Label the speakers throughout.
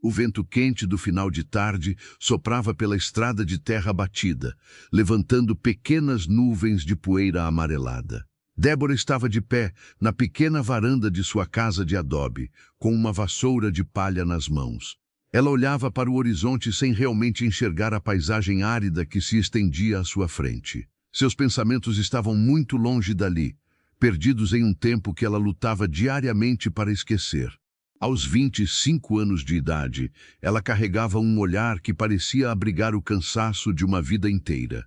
Speaker 1: O vento quente do final de tarde soprava pela estrada de terra batida, levantando pequenas nuvens de poeira amarelada. Débora estava de pé na pequena varanda de sua casa de adobe, com uma vassoura de palha nas mãos. Ela olhava para o horizonte sem realmente enxergar a paisagem árida que se estendia à sua frente. Seus pensamentos estavam muito longe dali, perdidos em um tempo que ela lutava diariamente para esquecer. Aos 25 anos de idade, ela carregava um olhar que parecia abrigar o cansaço de uma vida inteira.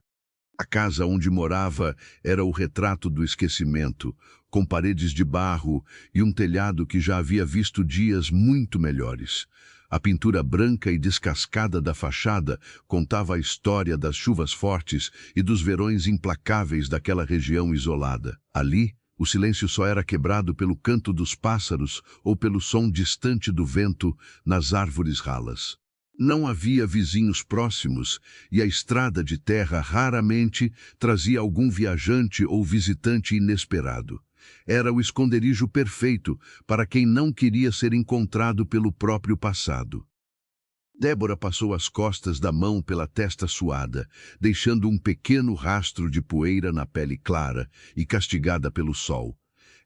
Speaker 1: A casa onde morava era o retrato do esquecimento, com paredes de barro e um telhado que já havia visto dias muito melhores. A pintura branca e descascada da fachada contava a história das chuvas fortes e dos verões implacáveis daquela região isolada. Ali, o silêncio só era quebrado pelo canto dos pássaros ou pelo som distante do vento nas árvores ralas. Não havia vizinhos próximos e a estrada de terra raramente trazia algum viajante ou visitante inesperado. Era o esconderijo perfeito para quem não queria ser encontrado pelo próprio passado. Débora passou as costas da mão pela testa suada, deixando um pequeno rastro de poeira na pele clara e castigada pelo sol.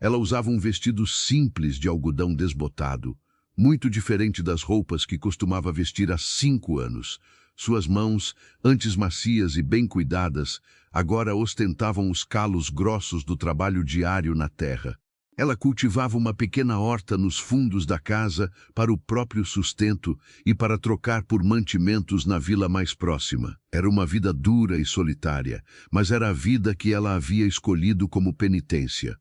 Speaker 1: Ela usava um vestido simples de algodão desbotado, muito diferente das roupas que costumava vestir há 5 anos. Suas mãos, antes macias e bem cuidadas, agora ostentavam os calos grossos do trabalho diário na terra. Ela cultivava uma pequena horta nos fundos da casa para o próprio sustento e para trocar por mantimentos na vila mais próxima. Era uma vida dura e solitária, mas era a vida que ela havia escolhido como penitência.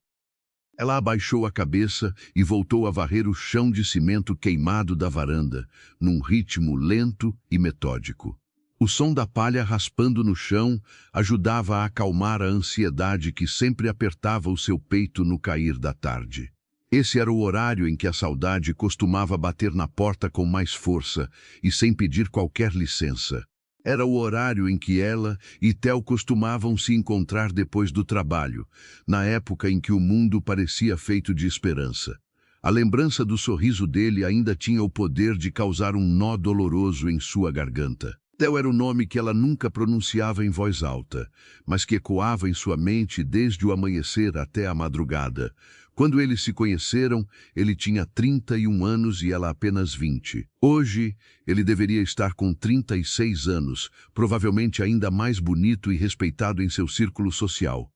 Speaker 1: Ela abaixou a cabeça e voltou a varrer o chão de cimento queimado da varanda, num ritmo lento e metódico. O som da palha raspando no chão ajudava a acalmar a ansiedade que sempre apertava o seu peito no cair da tarde. Esse era o horário em que a saudade costumava bater na porta com mais força e sem pedir qualquer licença. Era o horário em que ela e Theo costumavam se encontrar depois do trabalho, na época em que o mundo parecia feito de esperança. A lembrança do sorriso dele ainda tinha o poder de causar um nó doloroso em sua garganta. Theo era o nome que ela nunca pronunciava em voz alta, mas que ecoava em sua mente desde o amanhecer até a madrugada. Quando eles se conheceram, ele tinha 31 anos e ela apenas 20. Hoje, ele deveria estar com 36 anos, provavelmente ainda mais bonito e respeitado em seu círculo social.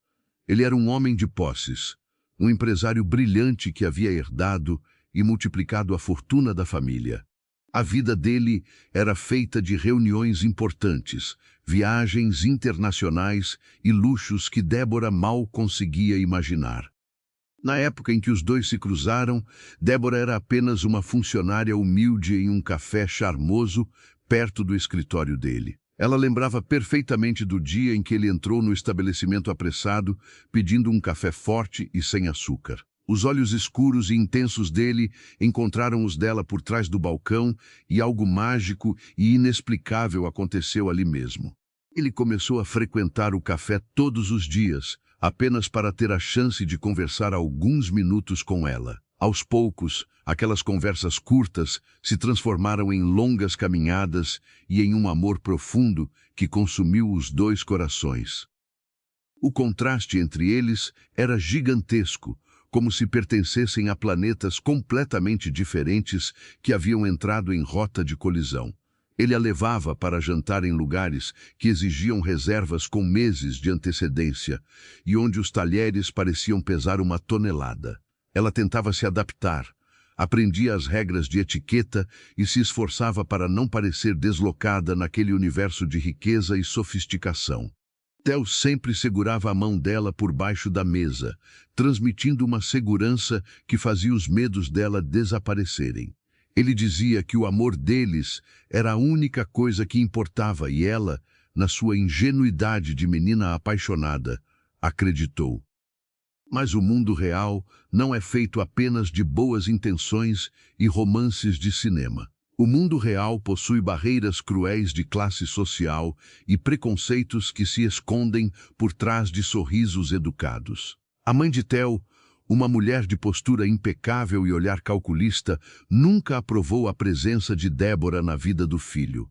Speaker 1: Ele era um homem de posses, um empresário brilhante que havia herdado e multiplicado a fortuna da família. A vida dele era feita de reuniões importantes, viagens internacionais e luxos que Débora mal conseguia imaginar. Na época em que os dois se cruzaram, Débora era apenas uma funcionária humilde em um café charmoso perto do escritório dele. Ela lembrava perfeitamente do dia em que ele entrou no estabelecimento apressado, pedindo um café forte e sem açúcar. Os olhos escuros e intensos dele encontraram os dela por trás do balcão e algo mágico e inexplicável aconteceu ali mesmo. Ele começou a frequentar o café todos os dias, apenas para ter a chance de conversar alguns minutos com ela. Aos poucos, aquelas conversas curtas se transformaram em longas caminhadas e em um amor profundo que consumiu os dois corações. O contraste entre eles era gigantesco, como se pertencessem a planetas completamente diferentes que haviam entrado em rota de colisão. Ele a levava para jantar em lugares que exigiam reservas com meses de antecedência e onde os talheres pareciam pesar uma tonelada. Ela tentava se adaptar, aprendia as regras de etiqueta e se esforçava para não parecer deslocada naquele universo de riqueza e sofisticação. Theo sempre segurava a mão dela por baixo da mesa, transmitindo uma segurança que fazia os medos dela desaparecerem. Ele dizia que o amor deles era a única coisa que importava e ela, na sua ingenuidade de menina apaixonada, acreditou. Mas o mundo real não é feito apenas de boas intenções e romances de cinema. O mundo real possui barreiras cruéis de classe social e preconceitos que se escondem por trás de sorrisos educados. A mãe de Theo, Uma mulher de postura impecável e olhar calculista nunca aprovou a presença de Débora na vida do filho.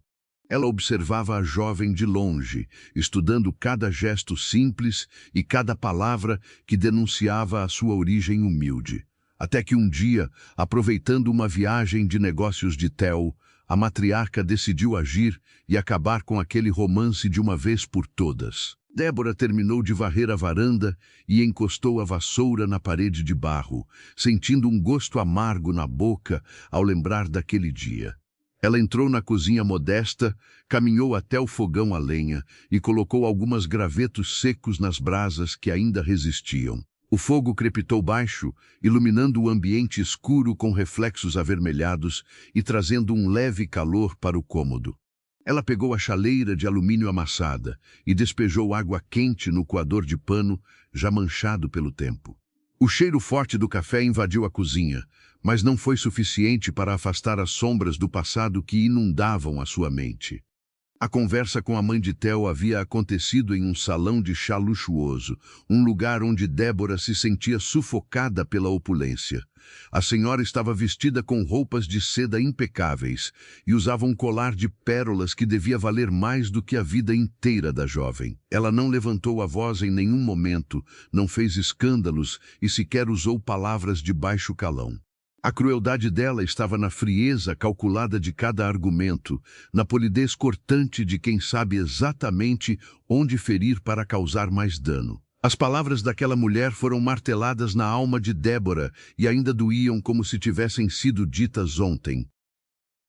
Speaker 1: Ela observava a jovem de longe, estudando cada gesto simples e cada palavra que denunciava a sua origem humilde. Até que um dia, aproveitando uma viagem de negócios de Theo, a matriarca decidiu agir e acabar com aquele romance de uma vez por todas. Débora terminou de varrer a varanda e encostou a vassoura na parede de barro, sentindo um gosto amargo na boca ao lembrar daquele dia. Ela entrou na cozinha modesta, caminhou até o fogão a lenha e colocou alguns gravetos secos nas brasas que ainda resistiam. O fogo crepitou baixo, iluminando o ambiente escuro com reflexos avermelhados e trazendo um leve calor para o cômodo. Ela pegou a chaleira de alumínio amassada e despejou água quente no coador de pano, já manchado pelo tempo. O cheiro forte do café invadiu a cozinha, mas não foi suficiente para afastar as sombras do passado que inundavam a sua mente. A conversa com a mãe de Theo havia acontecido em um salão de chá luxuoso, um lugar onde Débora se sentia sufocada pela opulência. A senhora estava vestida com roupas de seda impecáveis e usava um colar de pérolas que devia valer mais do que a vida inteira da jovem. Ela não levantou a voz em nenhum momento, não fez escândalos e sequer usou palavras de baixo calão. A crueldade dela estava na frieza calculada de cada argumento, na polidez cortante de quem sabe exatamente onde ferir para causar mais dano. As palavras daquela mulher foram marteladas na alma de Débora e ainda doíam como se tivessem sido ditas ontem.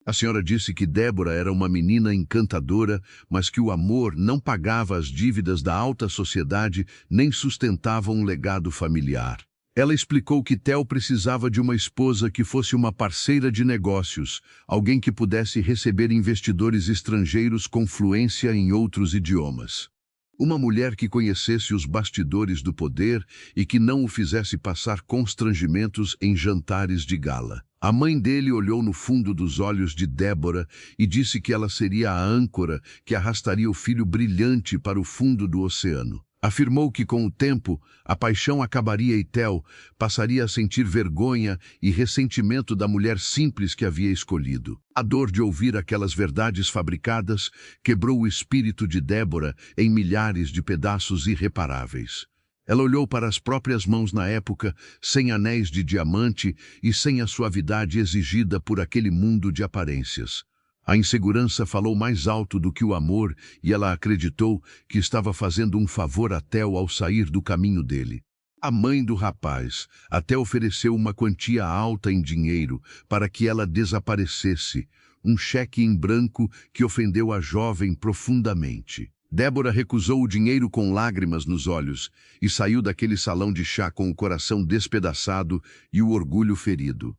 Speaker 1: A senhora disse que Débora era uma menina encantadora, mas que o amor não pagava as dívidas da alta sociedade nem sustentava um legado familiar. Ela explicou que Theo precisava de uma esposa que fosse uma parceira de negócios, alguém que pudesse receber investidores estrangeiros com fluência em outros idiomas. Uma mulher que conhecesse os bastidores do poder e que não o fizesse passar constrangimentos em jantares de gala. A mãe dele olhou no fundo dos olhos de Débora e disse que ela seria a âncora que arrastaria o filho brilhante para o fundo do oceano. Afirmou que, com o tempo, a paixão acabaria e Theo passaria a sentir vergonha e ressentimento da mulher simples que havia escolhido. A dor de ouvir aquelas verdades fabricadas quebrou o espírito de Débora em milhares de pedaços irreparáveis. Ela olhou para as próprias mãos na época, sem anéis de diamante e sem a suavidade exigida por aquele mundo de aparências. A insegurança falou mais alto do que o amor e ela acreditou que estava fazendo um favor a Theo ao sair do caminho dele. A mãe do rapaz até ofereceu uma quantia alta em dinheiro para que ela desaparecesse, um cheque em branco que ofendeu a jovem profundamente. Débora recusou o dinheiro com lágrimas nos olhos e saiu daquele salão de chá com o coração despedaçado e o orgulho ferido.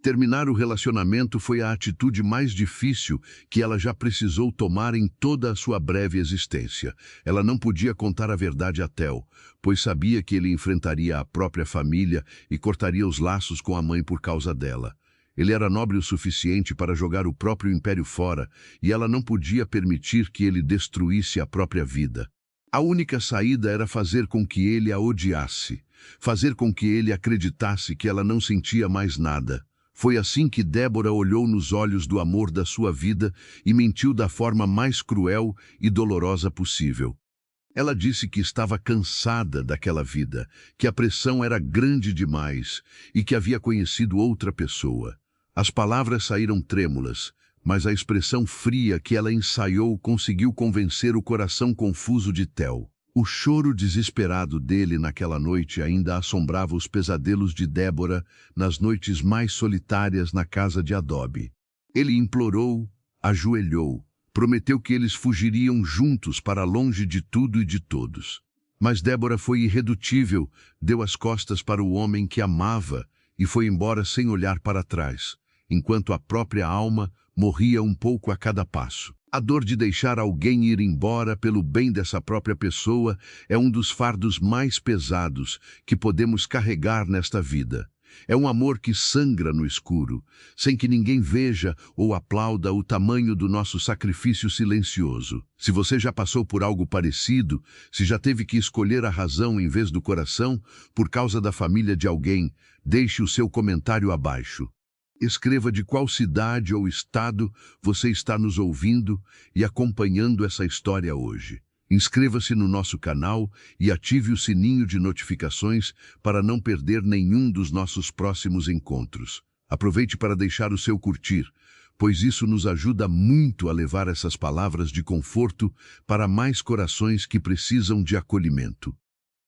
Speaker 1: Terminar o relacionamento foi a atitude mais difícil que ela já precisou tomar em toda a sua breve existência. Ela não podia contar a verdade a Theo, pois sabia que ele enfrentaria a própria família e cortaria os laços com a mãe por causa dela. Ele era nobre o suficiente para jogar o próprio império fora e ela não podia permitir que ele destruísse a própria vida. A única saída era fazer com que ele a odiasse, fazer com que ele acreditasse que ela não sentia mais nada. Foi assim que Débora olhou nos olhos do amor da sua vida e mentiu da forma mais cruel e dolorosa possível. Ela disse que estava cansada daquela vida, que a pressão era grande demais e que havia conhecido outra pessoa. As palavras saíram trêmulas, mas a expressão fria que ela ensaiou conseguiu convencer o coração confuso de Theo. O choro desesperado dele naquela noite ainda assombrava os pesadelos de Débora nas noites mais solitárias na casa de adobe. Ele implorou, ajoelhou, prometeu que eles fugiriam juntos para longe de tudo e de todos. Mas Débora foi irredutível, deu as costas para o homem que amava e foi embora sem olhar para trás, enquanto a própria alma morria um pouco a cada passo. A dor de deixar alguém ir embora pelo bem dessa própria pessoa é um dos fardos mais pesados que podemos carregar nesta vida. É um amor que sangra no escuro, sem que ninguém veja ou aplauda o tamanho do nosso sacrifício silencioso. Se você já passou por algo parecido, se já teve que escolher a razão em vez do coração, por causa da família de alguém, deixe o seu comentário abaixo. Escreva de qual cidade ou estado você está nos ouvindo e acompanhando essa história hoje. Inscreva-se no nosso canal e ative o sininho de notificações para não perder nenhum dos nossos próximos encontros. Aproveite para deixar o seu curtir, pois isso nos ajuda muito a levar essas palavras de conforto para mais corações que precisam de acolhimento.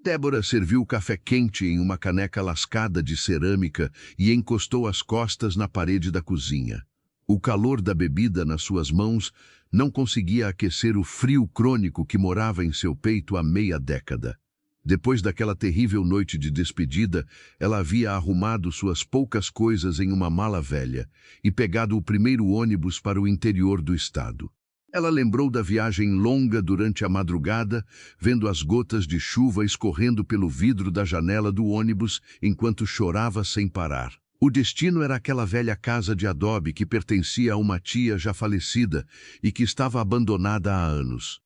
Speaker 1: Débora serviu o café quente em uma caneca lascada de cerâmica e encostou as costas na parede da cozinha. O calor da bebida nas suas mãos não conseguia aquecer o frio crônico que morava em seu peito há meia década. Depois daquela terrível noite de despedida, ela havia arrumado suas poucas coisas em uma mala velha e pegado o primeiro ônibus para o interior do estado. Ela lembrou da viagem longa durante a madrugada, vendo as gotas de chuva escorrendo pelo vidro da janela do ônibus enquanto chorava sem parar. O destino era aquela velha casa de adobe que pertencia a uma tia já falecida e que estava abandonada há anos.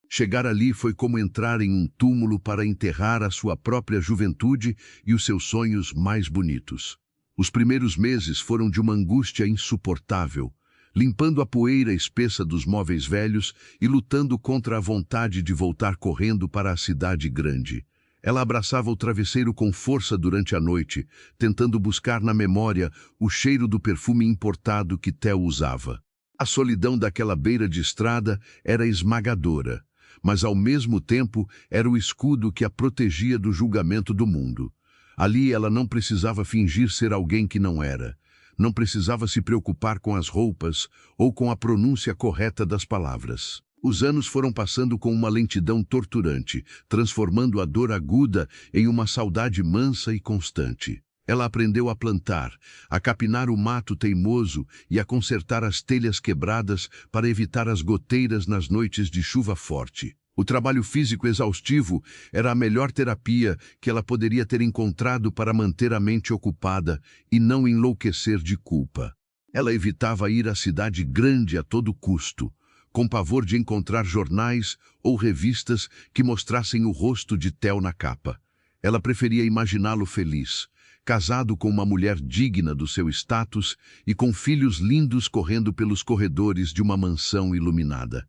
Speaker 1: Chegar ali foi como entrar em um túmulo para enterrar a sua própria juventude e os seus sonhos mais bonitos. Os primeiros meses foram de uma angústia insuportável, limpando a poeira espessa dos móveis velhos e lutando contra a vontade de voltar correndo para a cidade grande. Ela abraçava o travesseiro com força durante a noite, tentando buscar na memória o cheiro do perfume importado que Theo usava. A solidão daquela beira de estrada era esmagadora, mas ao mesmo tempo era o escudo que a protegia do julgamento do mundo. Ali ela não precisava fingir ser alguém que não era. Não precisava se preocupar com as roupas ou com a pronúncia correta das palavras. Os anos foram passando com uma lentidão torturante, transformando a dor aguda em uma saudade mansa e constante. Ela aprendeu a plantar, a capinar o mato teimoso e a consertar as telhas quebradas para evitar as goteiras nas noites de chuva forte. O trabalho físico exaustivo era a melhor terapia que ela poderia ter encontrado para manter a mente ocupada e não enlouquecer de culpa. Ela evitava ir à cidade grande a todo custo, com pavor de encontrar jornais ou revistas que mostrassem o rosto de Theo na capa. Ela preferia imaginá-lo feliz, casado com uma mulher digna do seu status e com filhos lindos correndo pelos corredores de uma mansão iluminada.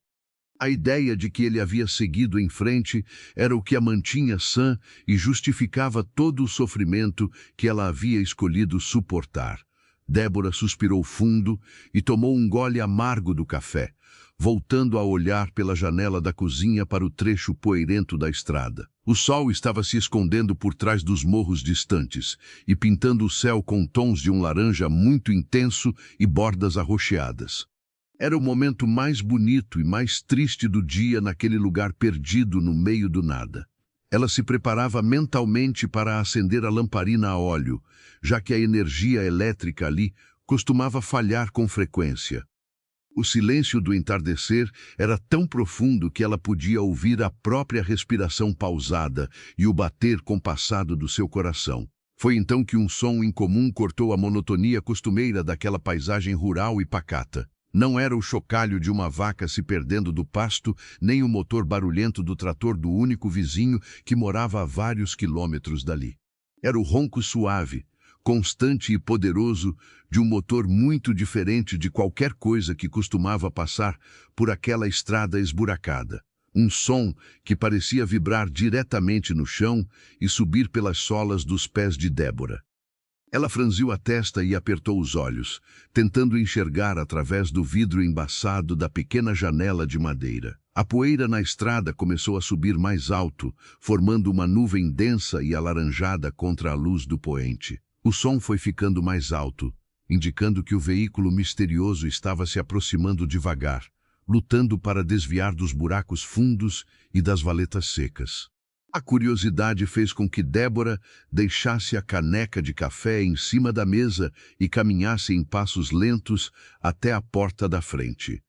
Speaker 1: A ideia de que ele havia seguido em frente era o que a mantinha sã e justificava todo o sofrimento que ela havia escolhido suportar. Débora suspirou fundo e tomou um gole amargo do café, voltando a olhar pela janela da cozinha para o trecho poeirento da estrada. O sol estava se escondendo por trás dos morros distantes e pintando o céu com tons de um laranja muito intenso e bordas arroxeadas. Era o momento mais bonito e mais triste do dia naquele lugar perdido no meio do nada. Ela se preparava mentalmente para acender a lamparina a óleo, já que a energia elétrica ali costumava falhar com frequência. O silêncio do entardecer era tão profundo que ela podia ouvir a própria respiração pausada e o bater compassado do seu coração. Foi então que um som incomum cortou a monotonia costumeira daquela paisagem rural e pacata. Não era o chocalho de uma vaca se perdendo do pasto, nem o motor barulhento do trator do único vizinho que morava a vários quilômetros dali. Era o ronco suave, constante e poderoso de um motor muito diferente de qualquer coisa que costumava passar por aquela estrada esburacada. Um som que parecia vibrar diretamente no chão e subir pelas solas dos pés de Débora. Ela franziu a testa e apertou os olhos, tentando enxergar através do vidro embaçado da pequena janela de madeira. A poeira na estrada começou a subir mais alto, formando uma nuvem densa e alaranjada contra a luz do poente. O som foi ficando mais alto, indicando que o veículo misterioso estava se aproximando devagar, lutando para desviar dos buracos fundos e das valetas secas. A curiosidade fez com que Débora deixasse a caneca de café em cima da mesa e caminhasse em passos lentos até a porta da frente.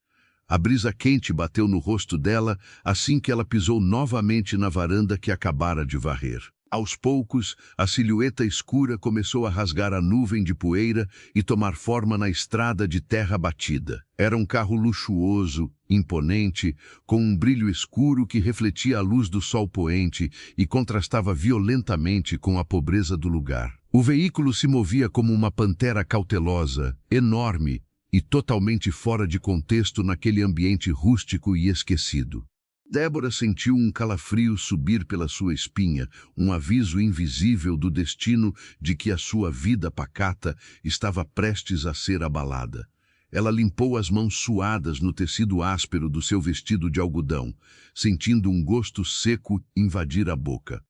Speaker 1: A brisa quente bateu no rosto dela assim que ela pisou novamente na varanda que acabara de varrer. Aos poucos, a silhueta escura começou a rasgar a nuvem de poeira e tomar forma na estrada de terra batida. Era um carro luxuoso, imponente, com um brilho escuro que refletia a luz do sol poente e contrastava violentamente com a pobreza do lugar. O veículo se movia como uma pantera cautelosa, enorme e totalmente fora de contexto naquele ambiente rústico e esquecido. Débora sentiu um calafrio subir pela sua espinha, um aviso invisível do destino de que a sua vida pacata estava prestes a ser abalada. Ela limpou as mãos suadas no tecido áspero do seu vestido de algodão, sentindo um gosto seco invadir a boca.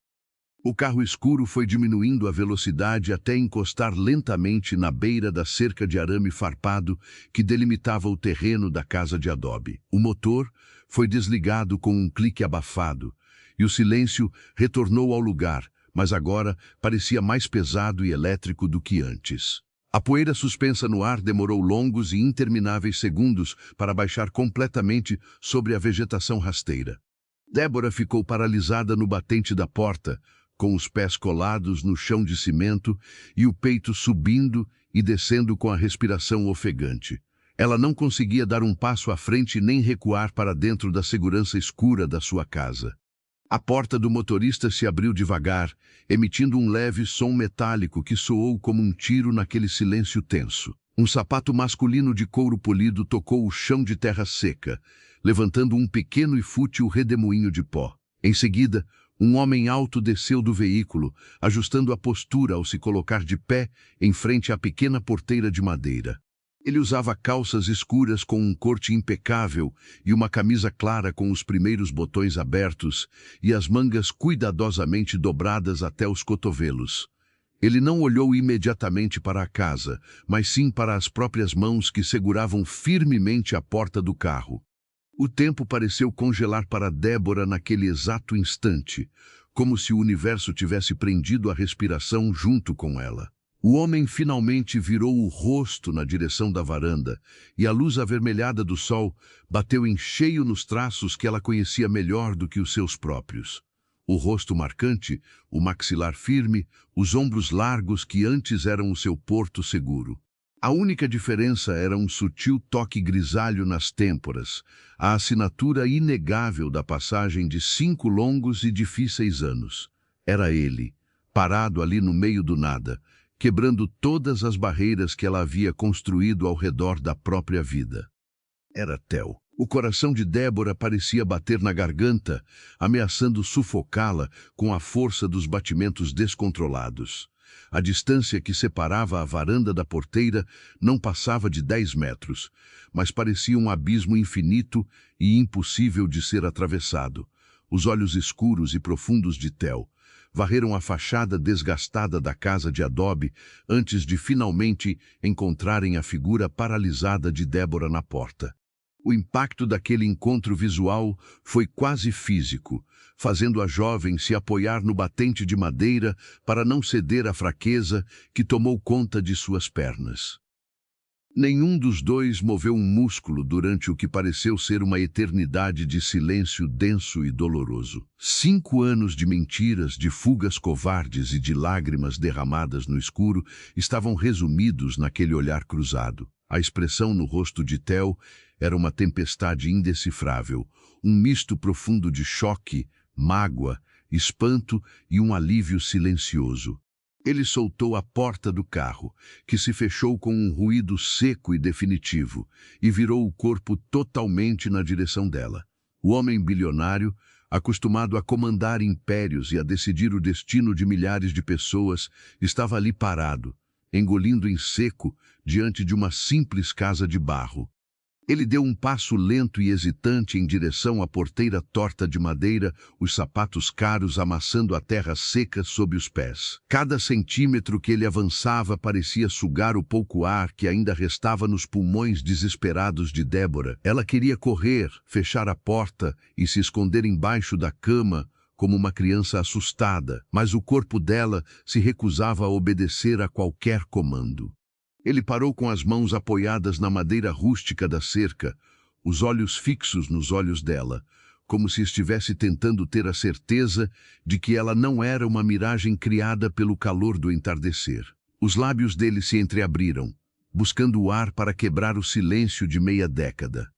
Speaker 1: O carro escuro foi diminuindo a velocidade até encostar lentamente na beira da cerca de arame farpado que delimitava o terreno da casa de adobe. O motor foi desligado com um clique abafado, e o silêncio retornou ao lugar, mas agora parecia mais pesado e elétrico do que antes. A poeira suspensa no ar demorou longos e intermináveis segundos para baixar completamente sobre a vegetação rasteira. Débora ficou paralisada no batente da porta, com os pés colados no chão de cimento e o peito subindo e descendo com a respiração ofegante. Ela não conseguia dar um passo à frente nem recuar para dentro da segurança escura da sua casa. A porta do motorista se abriu devagar, emitindo um leve som metálico que soou como um tiro naquele silêncio tenso. Um sapato masculino de couro polido tocou o chão de terra seca, levantando um pequeno e fútil redemoinho de pó. Em seguida, um homem alto desceu do veículo, ajustando a postura ao se colocar de pé em frente à pequena porteira de madeira. Ele usava calças escuras com um corte impecável e uma camisa clara com os primeiros botões abertos e as mangas cuidadosamente dobradas até os cotovelos. Ele não olhou imediatamente para a casa, mas sim para as próprias mãos que seguravam firmemente a porta do carro. O tempo pareceu congelar para Débora naquele exato instante, como se o universo tivesse prendido a respiração junto com ela. O homem finalmente virou o rosto na direção da varanda, e a luz avermelhada do sol bateu em cheio nos traços que ela conhecia melhor do que os seus próprios. O rosto marcante, o maxilar firme, os ombros largos que antes eram o seu porto seguro. A única diferença era um sutil toque grisalho nas têmporas, a assinatura inegável da passagem de 5 longos e difíceis anos. Era ele, parado ali no meio do nada, quebrando todas as barreiras que ela havia construído ao redor da própria vida. Era Theo. O coração de Débora parecia bater na garganta, ameaçando sufocá-la com a força dos batimentos descontrolados. A distância que separava a varanda da porteira não passava de 10 metros, mas parecia um abismo infinito e impossível de ser atravessado. Os olhos escuros e profundos de Theo varreram a fachada desgastada da casa de adobe antes de finalmente encontrarem a figura paralisada de Débora na porta. O impacto daquele encontro visual foi quase físico, fazendo a jovem se apoiar no batente de madeira para não ceder à fraqueza que tomou conta de suas pernas. Nenhum dos dois moveu um músculo durante o que pareceu ser uma eternidade de silêncio denso e doloroso. 5 anos de mentiras, de fugas covardes e de lágrimas derramadas no escuro estavam resumidos naquele olhar cruzado. A expressão no rosto de Theo era uma tempestade indecifrável, um misto profundo de choque, mágoa, espanto e um alívio silencioso. Ele soltou a porta do carro, que se fechou com um ruído seco e definitivo, e virou o corpo totalmente na direção dela. O homem bilionário, acostumado a comandar impérios e a decidir o destino de milhares de pessoas, estava ali parado, engolindo em seco diante de uma simples casa de barro. Ele deu um passo lento e hesitante em direção à porteira torta de madeira, os sapatos caros amassando a terra seca sob os pés. Cada centímetro que ele avançava parecia sugar o pouco ar que ainda restava nos pulmões desesperados de Débora. Ela queria correr, fechar a porta e se esconder embaixo da cama, como uma criança assustada, mas o corpo dela se recusava a obedecer a qualquer comando. Ele parou com as mãos apoiadas na madeira rústica da cerca, os olhos fixos nos olhos dela, como se estivesse tentando ter a certeza de que ela não era uma miragem criada pelo calor do entardecer. Os lábios dele se entreabriram, buscando o ar para quebrar o silêncio de meia década.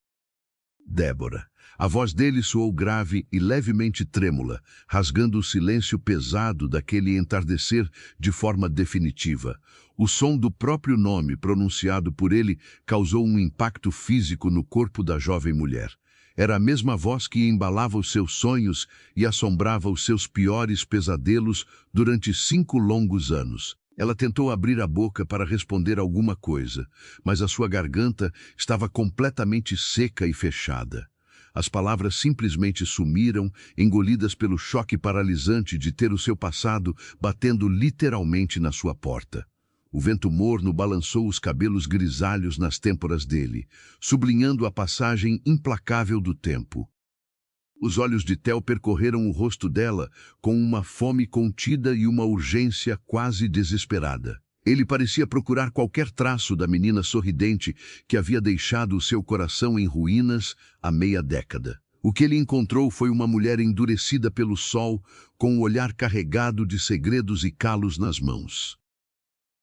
Speaker 1: Débora. A voz dele soou grave e levemente trêmula, rasgando o silêncio pesado daquele entardecer de forma definitiva. O som do próprio nome pronunciado por ele causou um impacto físico no corpo da jovem mulher. Era a mesma voz que embalava os seus sonhos e assombrava os seus piores pesadelos durante 5 longos anos. Ela tentou abrir a boca para responder alguma coisa, mas a sua garganta estava completamente seca e fechada. As palavras simplesmente sumiram, engolidas pelo choque paralisante de ter o seu passado batendo literalmente na sua porta. O vento morno balançou os cabelos grisalhos nas têmporas dele, sublinhando a passagem implacável do tempo. Os olhos de Theo percorreram o rosto dela com uma fome contida e uma urgência quase desesperada. Ele parecia procurar qualquer traço da menina sorridente que havia deixado o seu coração em ruínas há meia década. O que ele encontrou foi uma mulher endurecida pelo sol, com o olhar carregado de segredos e calos nas mãos.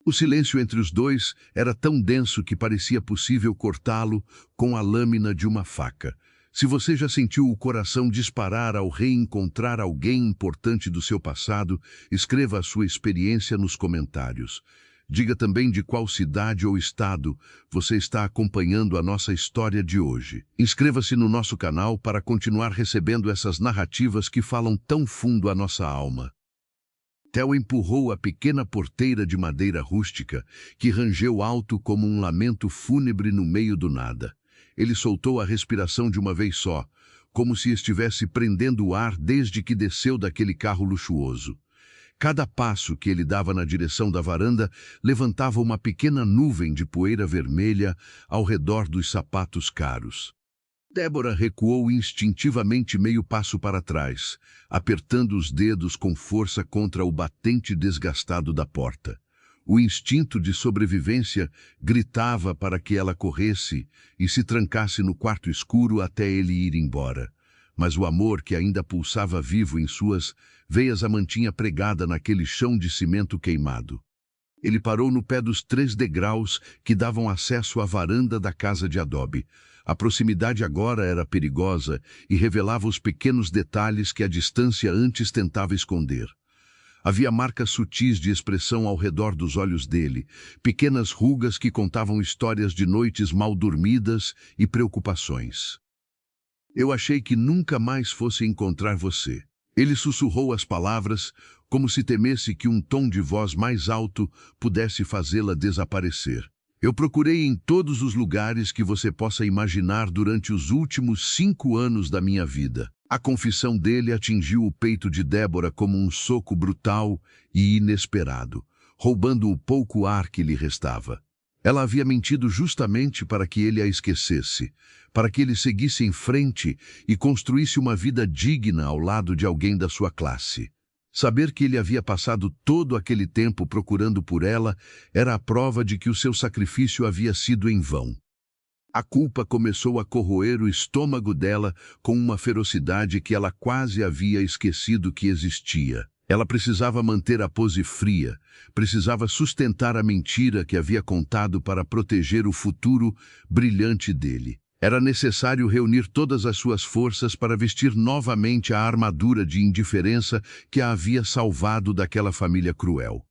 Speaker 1: O silêncio entre os dois era tão denso que parecia possível cortá-lo com a lâmina de uma faca. Se você já sentiu o coração disparar ao reencontrar alguém importante do seu passado, escreva a sua experiência nos comentários. Diga também de qual cidade ou estado você está acompanhando a nossa história de hoje. Inscreva-se no nosso canal para continuar recebendo essas narrativas que falam tão fundo à nossa alma. Theo empurrou a pequena porteira de madeira rústica, que rangeu alto como um lamento fúnebre no meio do nada. Ele soltou a respiração de uma vez só, como se estivesse prendendo o ar desde que desceu daquele carro luxuoso. Cada passo que ele dava na direção da varanda levantava uma pequena nuvem de poeira vermelha ao redor dos sapatos caros. Débora recuou instintivamente meio passo para trás, apertando os dedos com força contra o batente desgastado da porta. O instinto de sobrevivência gritava para que ela corresse e se trancasse no quarto escuro até ele ir embora. Mas o amor que ainda pulsava vivo em suas veias a mantinha pregada naquele chão de cimento queimado. Ele parou no pé dos 3 degraus que davam acesso à varanda da casa de adobe. A proximidade agora era perigosa e revelava os pequenos detalhes que a distância antes tentava esconder. Havia marcas sutis de expressão ao redor dos olhos dele, pequenas rugas que contavam histórias de noites mal dormidas e preocupações. Eu achei que nunca mais fosse encontrar você. Ele sussurrou as palavras, como se temesse que um tom de voz mais alto pudesse fazê-la desaparecer. Eu procurei em todos os lugares que você possa imaginar durante os últimos 5 anos da minha vida. A confissão dele atingiu o peito de Débora como um soco brutal e inesperado, roubando o pouco ar que lhe restava. Ela havia mentido justamente para que ele a esquecesse, para que ele seguisse em frente e construísse uma vida digna ao lado de alguém da sua classe. Saber que ele havia passado todo aquele tempo procurando por ela era a prova de que o seu sacrifício havia sido em vão. A culpa começou a corroer o estômago dela com uma ferocidade que ela quase havia esquecido que existia. Ela precisava manter a pose fria, precisava sustentar a mentira que havia contado para proteger o futuro brilhante dele. Era necessário reunir todas as suas forças para vestir novamente a armadura de indiferença que a havia salvado daquela família cruel.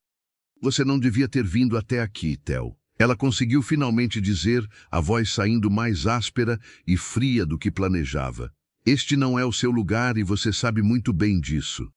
Speaker 1: Você não devia ter vindo até aqui, Theo. Ela conseguiu finalmente dizer, a voz saindo mais áspera e fria do que planejava. Este não é o seu lugar e você sabe muito bem disso.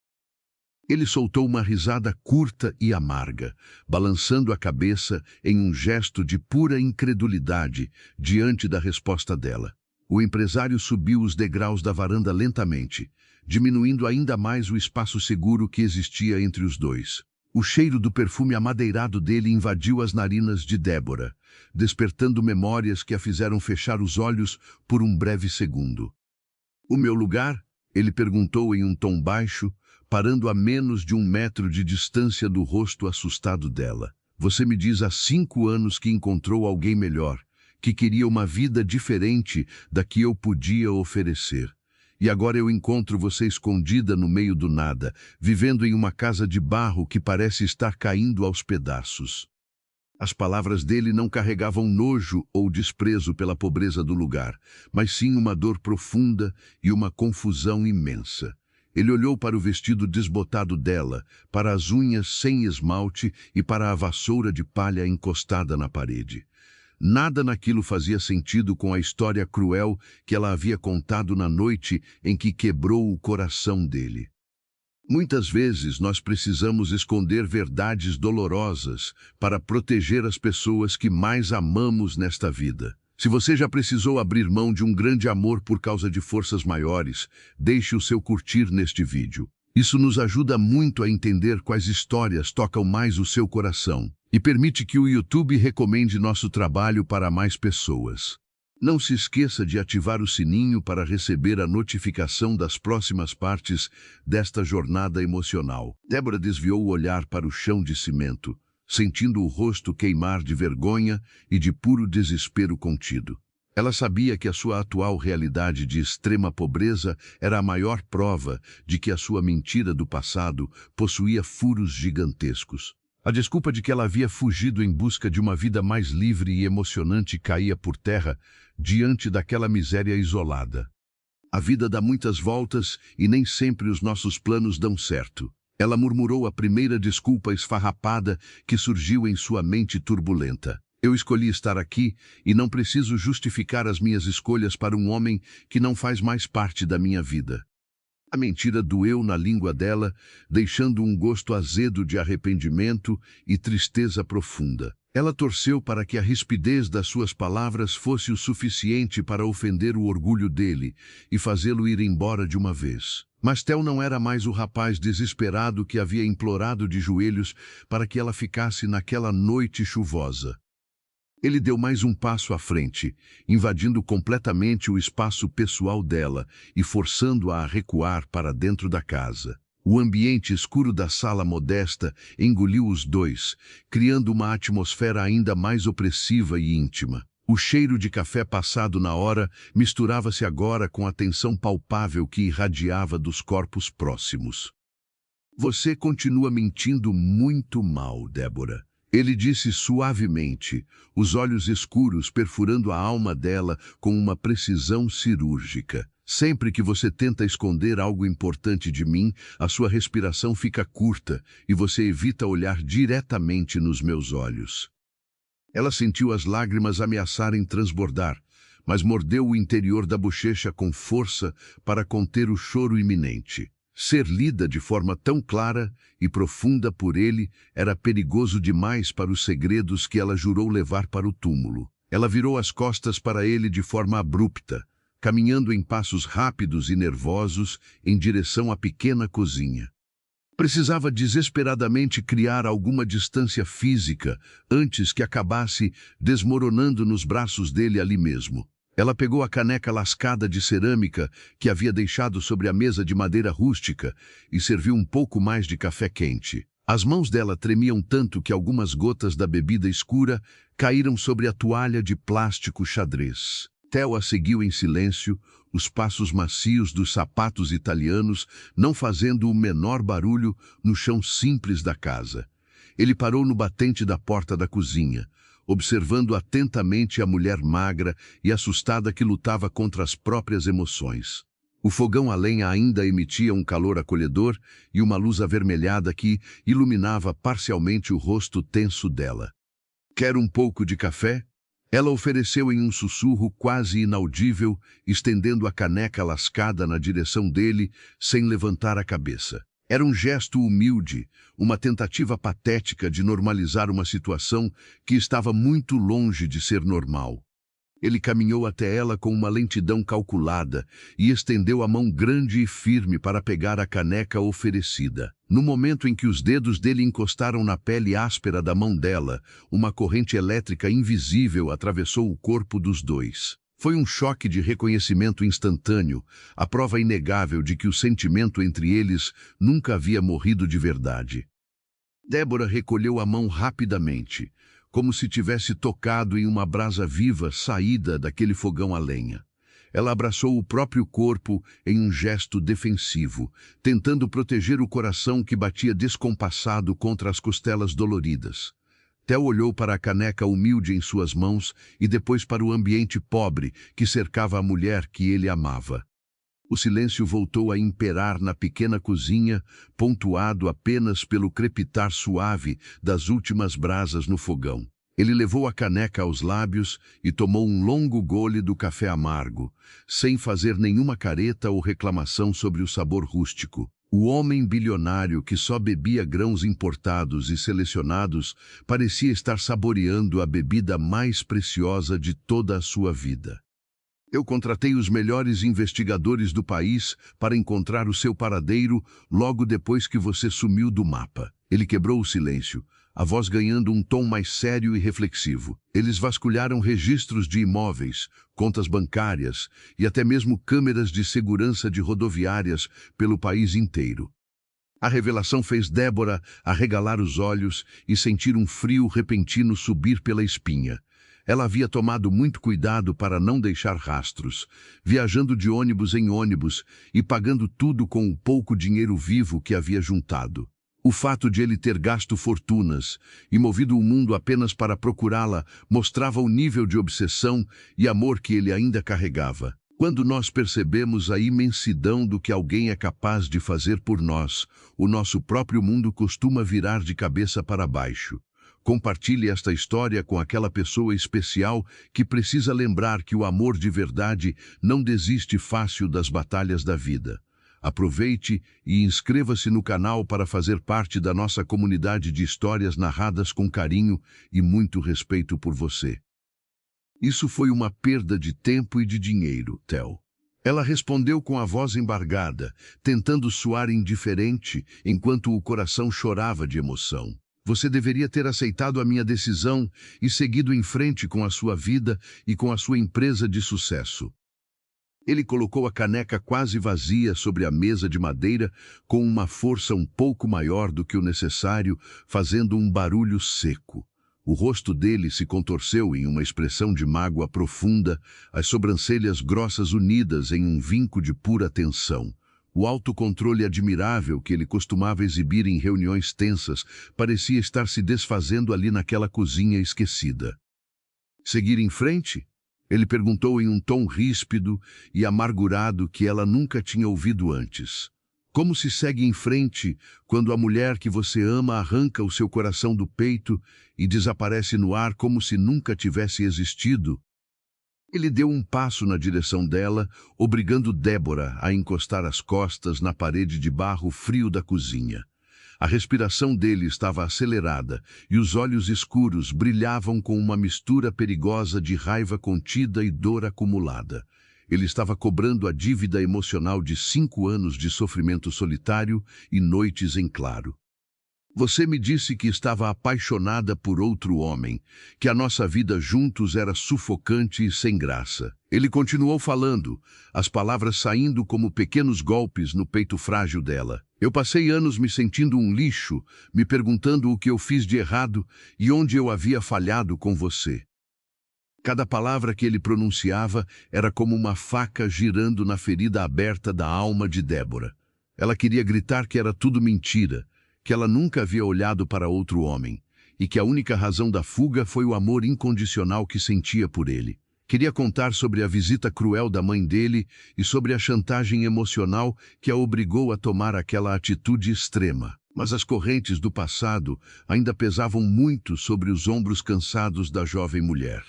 Speaker 1: Ele soltou uma risada curta e amarga, balançando a cabeça em um gesto de pura incredulidade diante da resposta dela. O empresário subiu os degraus da varanda lentamente, diminuindo ainda mais o espaço seguro que existia entre os dois. O cheiro do perfume amadeirado dele invadiu as narinas de Débora, despertando memórias que a fizeram fechar os olhos por um breve segundo. "O meu lugar?" ele perguntou em um tom baixo, parando a menos de 1 metro de distância do rosto assustado dela. "Você me diz há 5 anos que encontrou alguém melhor, que queria uma vida diferente da que eu podia oferecer. E agora eu encontro você escondida no meio do nada, vivendo em uma casa de barro que parece estar caindo aos pedaços. As palavras dele não carregavam nojo ou desprezo pela pobreza do lugar, mas sim uma dor profunda e uma confusão imensa. Ele olhou para o vestido desbotado dela, para as unhas sem esmalte e para a vassoura de palha encostada na parede. Nada naquilo fazia sentido com a história cruel que ela havia contado na noite em que quebrou o coração dele. Muitas vezes nós precisamos esconder verdades dolorosas para proteger as pessoas que mais amamos nesta vida. Se você já precisou abrir mão de um grande amor por causa de forças maiores, deixe o seu curtir neste vídeo. Isso nos ajuda muito a entender quais histórias tocam mais o seu coração e permite que o YouTube recomende nosso trabalho para mais pessoas. Não se esqueça de ativar o sininho para receber a notificação das próximas partes desta jornada emocional. Débora desviou o olhar para o chão de cimento, sentindo o rosto queimar de vergonha e de puro desespero contido. Ela sabia que a sua atual realidade de extrema pobreza era a maior prova de que a sua mentira do passado possuía furos gigantescos. A desculpa de que ela havia fugido em busca de uma vida mais livre e emocionante caía por terra diante daquela miséria isolada. A vida dá muitas voltas e nem sempre os nossos planos dão certo. Ela murmurou a primeira desculpa esfarrapada que surgiu em sua mente turbulenta. Eu escolhi estar aqui e não preciso justificar as minhas escolhas para um homem que não faz mais parte da minha vida. A mentira doeu na língua dela, deixando um gosto azedo de arrependimento e tristeza profunda. Ela torceu para que a rispidez das suas palavras fosse o suficiente para ofender o orgulho dele e fazê-lo ir embora de uma vez. Mas Theo não era mais o rapaz desesperado que havia implorado de joelhos para que ela ficasse naquela noite chuvosa. Ele deu mais um passo à frente, invadindo completamente o espaço pessoal dela e forçando-a a recuar para dentro da casa. O ambiente escuro da sala modesta engoliu os dois, criando uma atmosfera ainda mais opressiva e íntima. O cheiro de café passado na hora misturava-se agora com a tensão palpável que irradiava dos corpos próximos. Você continua mentindo muito mal, Débora. Ele disse suavemente, os olhos escuros perfurando a alma dela com uma precisão cirúrgica. Sempre que você tenta esconder algo importante de mim, a sua respiração fica curta e você evita olhar diretamente nos meus olhos. Ela sentiu as lágrimas ameaçarem transbordar, mas mordeu o interior da bochecha com força para conter o choro iminente. Ser lida de forma tão clara e profunda por ele era perigoso demais para os segredos que ela jurou levar para o túmulo. Ela virou as costas para ele de forma abrupta, caminhando em passos rápidos e nervosos em direção à pequena cozinha. Precisava desesperadamente criar alguma distância física antes que acabasse desmoronando nos braços dele ali mesmo. Ela pegou a caneca lascada de cerâmica que havia deixado sobre a mesa de madeira rústica e serviu um pouco mais de café quente. As mãos dela tremiam tanto que algumas gotas da bebida escura caíram sobre a toalha de plástico xadrez. Theo a seguiu em silêncio, os passos macios dos sapatos italianos não fazendo o menor barulho no chão simples da casa. Ele parou no batente da porta da cozinha, observando atentamente a mulher magra e assustada que lutava contra as próprias emoções. O fogão a lenha ainda emitia um calor acolhedor e uma luz avermelhada que iluminava parcialmente o rosto tenso dela. "Quer um pouco de café?" Ela ofereceu em um sussurro quase inaudível, estendendo a caneca lascada na direção dele, sem levantar a cabeça. Era um gesto humilde, uma tentativa patética de normalizar uma situação que estava muito longe de ser normal. Ele caminhou até ela com uma lentidão calculada e estendeu a mão grande e firme para pegar a caneca oferecida. No momento em que os dedos dele encostaram na pele áspera da mão dela, uma corrente elétrica invisível atravessou o corpo dos dois. Foi um choque de reconhecimento instantâneo, a prova inegável de que o sentimento entre eles nunca havia morrido de verdade. Débora recolheu a mão rapidamente, como se tivesse tocado em uma brasa viva saída daquele fogão a lenha. Ela abraçou o próprio corpo em um gesto defensivo, tentando proteger o coração que batia descompassado contra as costelas doloridas. Theo olhou para a caneca humilde em suas mãos e depois para o ambiente pobre que cercava a mulher que ele amava. O silêncio voltou a imperar na pequena cozinha, pontuado apenas pelo crepitar suave das últimas brasas no fogão. Ele levou a caneca aos lábios e tomou um longo gole do café amargo, sem fazer nenhuma careta ou reclamação sobre o sabor rústico. O homem bilionário que só bebia grãos importados e selecionados parecia estar saboreando a bebida mais preciosa de toda a sua vida. Eu contratei os melhores investigadores do país para encontrar o seu paradeiro logo depois que você sumiu do mapa. Ele quebrou o silêncio, a voz ganhando um tom mais sério e reflexivo. Eles vasculharam registros de imóveis, contas bancárias e até mesmo câmeras de segurança de rodoviárias pelo país inteiro. A revelação fez Débora arregalar os olhos e sentir um frio repentino subir pela espinha. Ela havia tomado muito cuidado para não deixar rastros, viajando de ônibus em ônibus e pagando tudo com o pouco dinheiro vivo que havia juntado. O fato de ele ter gasto fortunas e movido o mundo apenas para procurá-la mostrava o nível de obsessão e amor que ele ainda carregava. Quando nós percebemos a imensidão do que alguém é capaz de fazer por nós, o nosso próprio mundo costuma virar de cabeça para baixo. Compartilhe esta história com aquela pessoa especial que precisa lembrar que o amor de verdade não desiste fácil das batalhas da vida. Aproveite e inscreva-se no canal para fazer parte da nossa comunidade de histórias narradas com carinho e muito respeito por você. Isso foi uma perda de tempo e de dinheiro, Theo. Ela respondeu com a voz embargada, tentando soar indiferente enquanto o coração chorava de emoção. Você deveria ter aceitado a minha decisão e seguido em frente com a sua vida e com a sua empresa de sucesso. Ele colocou a caneca quase vazia sobre a mesa de madeira com uma força um pouco maior do que o necessário, fazendo um barulho seco. O rosto dele se contorceu em uma expressão de mágoa profunda, as sobrancelhas grossas unidas em um vinco de pura tensão. O autocontrole admirável que ele costumava exibir em reuniões tensas parecia estar se desfazendo ali naquela cozinha esquecida. Seguir em frente? Ele perguntou em um tom ríspido e amargurado que ela nunca tinha ouvido antes. Como se segue em frente quando a mulher que você ama arranca o seu coração do peito e desaparece no ar como se nunca tivesse existido? Ele deu um passo na direção dela, obrigando Débora a encostar as costas na parede de barro frio da cozinha. A respiração dele estava acelerada e os olhos escuros brilhavam com uma mistura perigosa de raiva contida e dor acumulada. Ele estava cobrando a dívida emocional de 5 anos de sofrimento solitário e noites em claro. Você me disse que estava apaixonada por outro homem, que a nossa vida juntos era sufocante e sem graça. Ele continuou falando, as palavras saindo como pequenos golpes no peito frágil dela. Eu passei anos me sentindo um lixo, me perguntando o que eu fiz de errado e onde eu havia falhado com você. Cada palavra que ele pronunciava era como uma faca girando na ferida aberta da alma de Débora. Ela queria gritar que era tudo mentira, que ela nunca havia olhado para outro homem, e que a única razão da fuga foi o amor incondicional que sentia por ele. Queria contar sobre a visita cruel da mãe dele e sobre a chantagem emocional que a obrigou a tomar aquela atitude extrema. Mas as correntes do passado ainda pesavam muito sobre os ombros cansados da jovem mulher.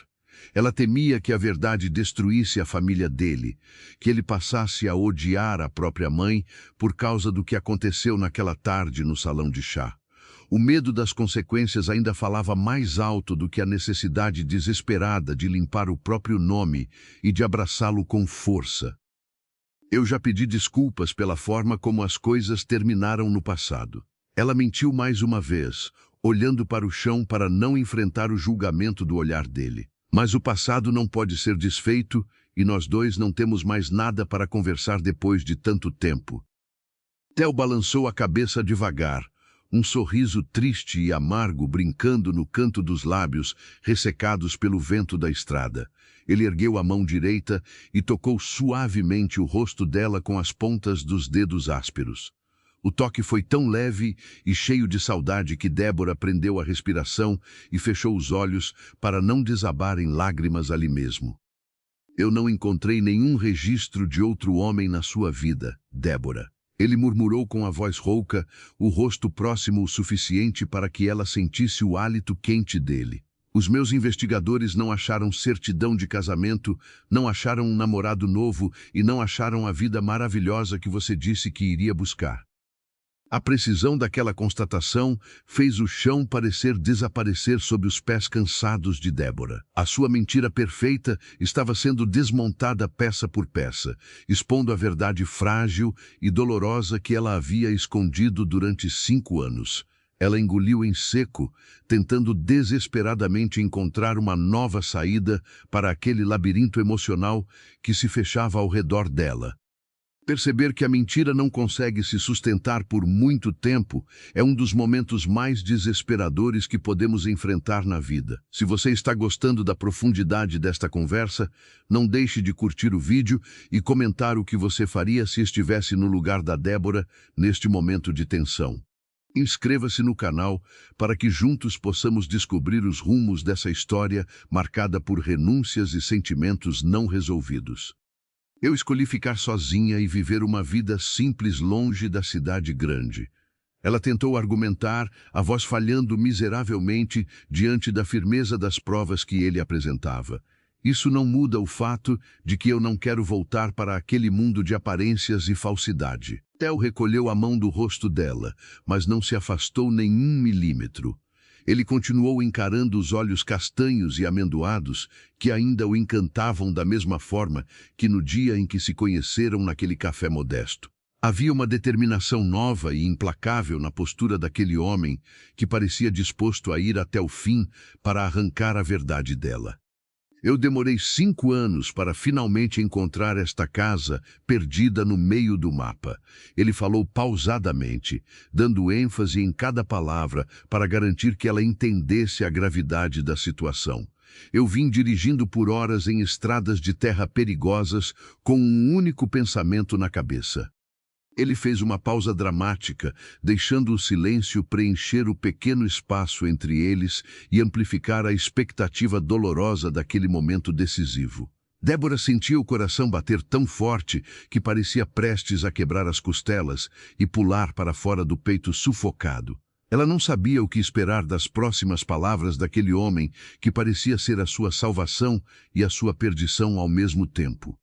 Speaker 1: Ela temia que a verdade destruísse a família dele, que ele passasse a odiar a própria mãe por causa do que aconteceu naquela tarde no salão de chá. O medo das consequências ainda falava mais alto do que a necessidade desesperada de limpar o próprio nome e de abraçá-lo com força. Eu já pedi desculpas pela forma como as coisas terminaram no passado. Ela mentiu mais uma vez, olhando para o chão para não enfrentar o julgamento do olhar dele. Mas o passado não pode ser desfeito e nós dois não temos mais nada para conversar depois de tanto tempo. Theo balançou a cabeça devagar, um sorriso triste e amargo brincando no canto dos lábios, ressecados pelo vento da estrada. Ele ergueu a mão direita e tocou suavemente o rosto dela com as pontas dos dedos ásperos. O toque foi tão leve e cheio de saudade que Débora prendeu a respiração e fechou os olhos para não desabar em lágrimas ali mesmo. Eu não encontrei nenhum registro de outro homem na sua vida, Débora. Ele murmurou com a voz rouca, o rosto próximo o suficiente para que ela sentisse o hálito quente dele. Os meus investigadores não acharam certidão de casamento, não acharam um namorado novo e não acharam a vida maravilhosa que você disse que iria buscar. A precisão daquela constatação fez o chão parecer desaparecer sob os pés cansados de Débora. A sua mentira perfeita estava sendo desmontada peça por peça, expondo a verdade frágil e dolorosa que ela havia escondido durante 5 anos. Ela engoliu em seco, tentando desesperadamente encontrar uma nova saída para aquele labirinto emocional que se fechava ao redor dela. Perceber que a mentira não consegue se sustentar por muito tempo é um dos momentos mais desesperadores que podemos enfrentar na vida. Se você está gostando da profundidade desta conversa, não deixe de curtir o vídeo e comentar o que você faria se estivesse no lugar da Débora neste momento de tensão. Inscreva-se no canal para que juntos possamos descobrir os rumos dessa história marcada por renúncias e sentimentos não resolvidos. Eu escolhi ficar sozinha e viver uma vida simples longe da cidade grande. Ela tentou argumentar, a voz falhando miseravelmente diante da firmeza das provas que ele apresentava. Isso não muda o fato de que eu não quero voltar para aquele mundo de aparências e falsidade. Theo recolheu a mão do rosto dela, mas não se afastou nem 1 milímetro. Ele continuou encarando os olhos castanhos e amendoados que ainda o encantavam da mesma forma que no dia em que se conheceram naquele café modesto. Havia uma determinação nova e implacável na postura daquele homem que parecia disposto a ir até o fim para arrancar a verdade dela. Eu demorei 5 anos para finalmente encontrar esta casa perdida no meio do mapa. Ele falou pausadamente, dando ênfase em cada palavra para garantir que ela entendesse a gravidade da situação. Eu vim dirigindo por horas em estradas de terra perigosas com um único pensamento na cabeça. Ele fez uma pausa dramática, deixando o silêncio preencher o pequeno espaço entre eles e amplificar a expectativa dolorosa daquele momento decisivo. Débora sentia o coração bater tão forte que parecia prestes a quebrar as costelas e pular para fora do peito sufocado. Ela não sabia o que esperar das próximas palavras daquele homem que parecia ser a sua salvação e a sua perdição ao mesmo tempo.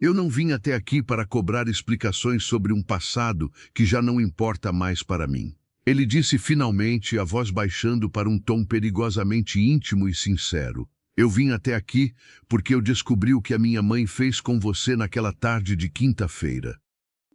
Speaker 1: Eu não vim até aqui para cobrar explicações sobre um passado que já não importa mais para mim. Ele disse finalmente, a voz baixando para um tom perigosamente íntimo e sincero. Eu vim até aqui porque eu descobri o que a minha mãe fez com você naquela tarde de quinta-feira.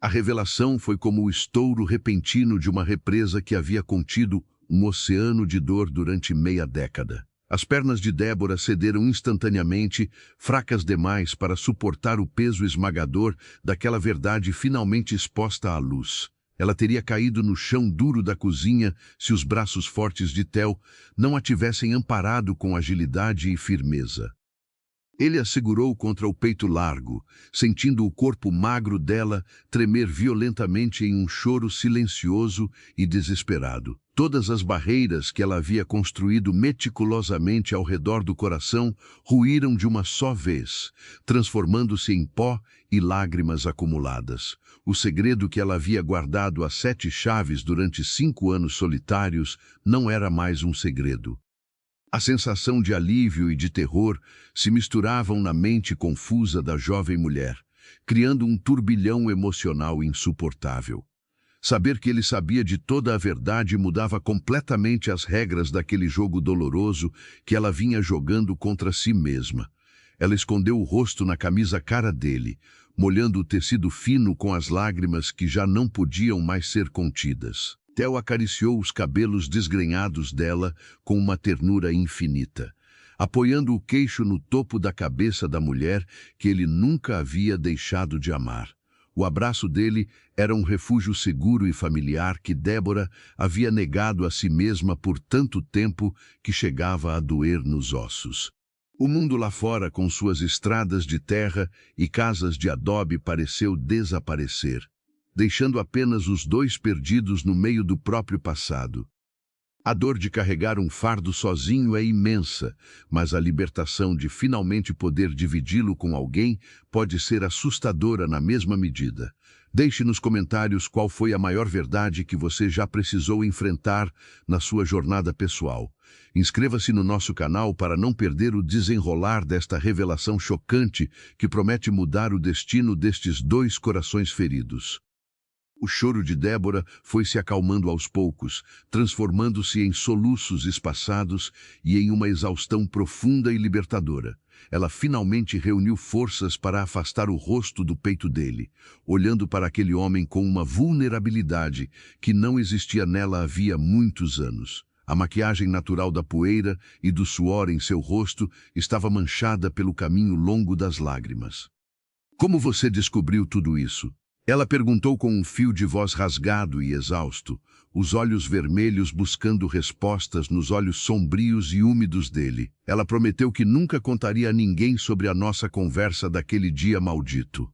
Speaker 1: A revelação foi como o estouro repentino de uma represa que havia contido um oceano de dor durante meia década. As pernas de Débora cederam instantaneamente, fracas demais para suportar o peso esmagador daquela verdade finalmente exposta à luz. Ela teria caído no chão duro da cozinha se os braços fortes de Theo não a tivessem amparado com agilidade e firmeza. Ele a segurou contra o peito largo, sentindo o corpo magro dela tremer violentamente em um choro silencioso e desesperado. Todas as barreiras que ela havia construído meticulosamente ao redor do coração ruíram de uma só vez, transformando-se em pó e lágrimas acumuladas. O segredo que ela havia guardado a 7 chaves durante 5 anos solitários não era mais um segredo. A sensação de alívio e de terror se misturavam na mente confusa da jovem mulher, criando um turbilhão emocional insuportável. Saber que ele sabia de toda a verdade mudava completamente as regras daquele jogo doloroso que ela vinha jogando contra si mesma. Ela escondeu o rosto na camisa cara dele, molhando o tecido fino com as lágrimas que já não podiam mais ser contidas. Theo acariciou os cabelos desgrenhados dela com uma ternura infinita, apoiando o queixo no topo da cabeça da mulher que ele nunca havia deixado de amar. O abraço dele era um refúgio seguro e familiar que Débora havia negado a si mesma por tanto tempo que chegava a doer nos ossos. O mundo lá fora, com suas estradas de terra e casas de adobe, pareceu desaparecer, deixando apenas os dois perdidos no meio do próprio passado. A dor de carregar um fardo sozinho é imensa, mas a libertação de finalmente poder dividi-lo com alguém pode ser assustadora na mesma medida. Deixe nos comentários qual foi a maior verdade que você já precisou enfrentar na sua jornada pessoal. Inscreva-se no nosso canal para não perder o desenrolar desta revelação chocante que promete mudar o destino destes dois corações feridos. O choro de Débora foi se acalmando aos poucos, transformando-se em soluços espaçados e em uma exaustão profunda e libertadora. Ela finalmente reuniu forças para afastar o rosto do peito dele, olhando para aquele homem com uma vulnerabilidade que não existia nela havia muitos anos. A maquiagem natural da poeira e do suor em seu rosto estava manchada pelo caminho longo das lágrimas. Como você descobriu tudo isso? Ela perguntou com um fio de voz rasgado e exausto, os olhos vermelhos buscando respostas nos olhos sombrios e úmidos dele. Ela prometeu que nunca contaria a ninguém sobre a nossa conversa daquele dia maldito.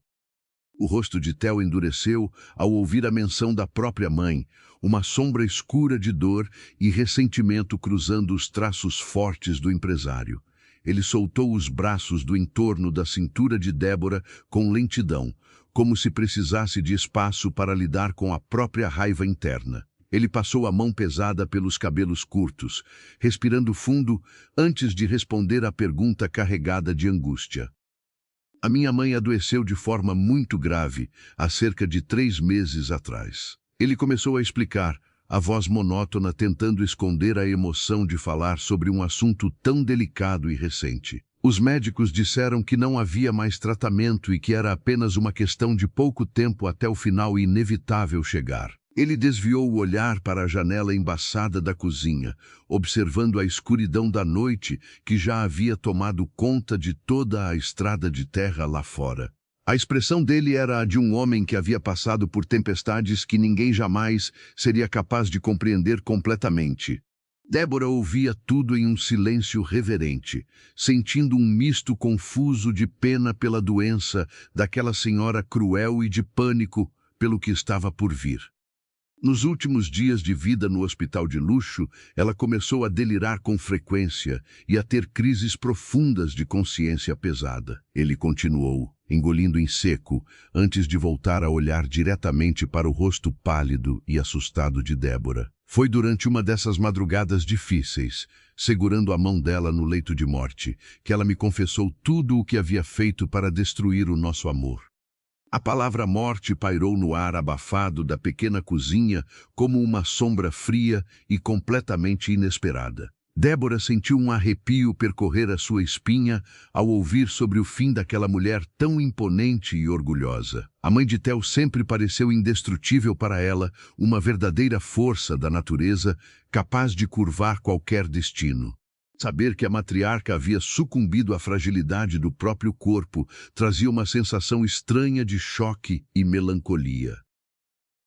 Speaker 1: O rosto de Theo endureceu ao ouvir a menção da própria mãe, uma sombra escura de dor e ressentimento cruzando os traços fortes do empresário. Ele soltou os braços do entorno da cintura de Débora com lentidão, como se precisasse de espaço para lidar com a própria raiva interna. Ele passou a mão pesada pelos cabelos curtos, respirando fundo antes de responder à pergunta carregada de angústia. A minha mãe adoeceu de forma muito grave há cerca de 3 meses atrás. Ele começou a explicar, a voz monótona tentando esconder a emoção de falar sobre um assunto tão delicado e recente. Os médicos disseram que não havia mais tratamento e que era apenas uma questão de pouco tempo até o final inevitável chegar. Ele desviou o olhar para a janela embaçada da cozinha, observando a escuridão da noite que já havia tomado conta de toda a estrada de terra lá fora. A expressão dele era a de um homem que havia passado por tempestades que ninguém jamais seria capaz de compreender completamente. Débora ouvia tudo em um silêncio reverente, sentindo um misto confuso de pena pela doença daquela senhora cruel e de pânico pelo que estava por vir. Nos últimos dias de vida no hospital de luxo, ela começou a delirar com frequência e a ter crises profundas de consciência pesada. Ele continuou, engolindo em seco, antes de voltar a olhar diretamente para o rosto pálido e assustado de Débora. Foi durante uma dessas madrugadas difíceis, segurando a mão dela no leito de morte, que ela me confessou tudo o que havia feito para destruir o nosso amor. A palavra morte pairou no ar abafado da pequena cozinha como uma sombra fria e completamente inesperada. Débora sentiu um arrepio percorrer a sua espinha ao ouvir sobre o fim daquela mulher tão imponente e orgulhosa. A mãe de Theo sempre pareceu indestrutível para ela, uma verdadeira força da natureza capaz de curvar qualquer destino. Saber que a matriarca havia sucumbido à fragilidade do próprio corpo trazia uma sensação estranha de choque e melancolia.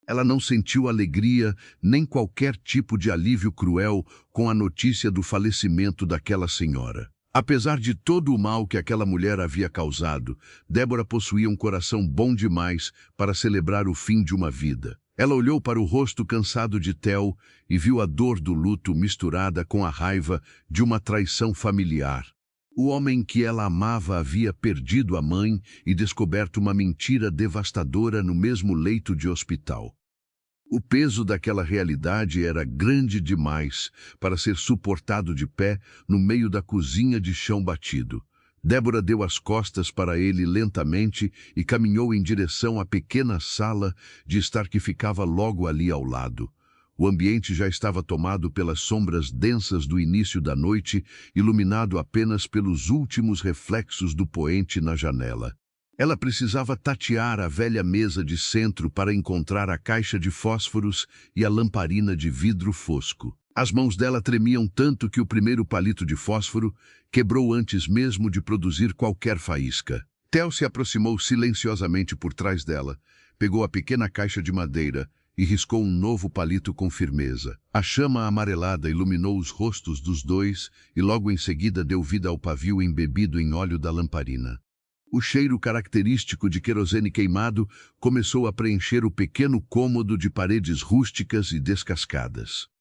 Speaker 1: Ela não sentiu alegria nem qualquer tipo de alívio cruel com a notícia do falecimento daquela senhora. Apesar de todo o mal que aquela mulher havia causado, Débora possuía um coração bom demais para celebrar o fim de uma vida. Ela olhou para o rosto cansado de Theo e viu a dor do luto misturada com a raiva de uma traição familiar. O homem que ela amava havia perdido a mãe e descoberto uma mentira devastadora no mesmo leito de hospital. O peso daquela realidade era grande demais para ser suportado de pé no meio da cozinha de chão batido. Débora deu as costas para ele lentamente e caminhou em direção à pequena sala de estar que ficava logo ali ao lado. O ambiente já estava tomado pelas sombras densas do início da noite, iluminado apenas pelos últimos reflexos do poente na janela. Ela precisava tatear a velha mesa de centro para encontrar a caixa de fósforos e a lamparina de vidro fosco. As mãos dela tremiam tanto que o primeiro palito de fósforo quebrou antes mesmo de produzir qualquer faísca. Theo se aproximou silenciosamente por trás dela, pegou a pequena caixa de madeira e riscou um novo palito com firmeza. A chama amarelada iluminou os rostos dos dois e logo em seguida deu vida ao pavio embebido em óleo da lamparina. O cheiro característico de querosene queimado começou a preencher o pequeno cômodo de paredes rústicas e descascadas.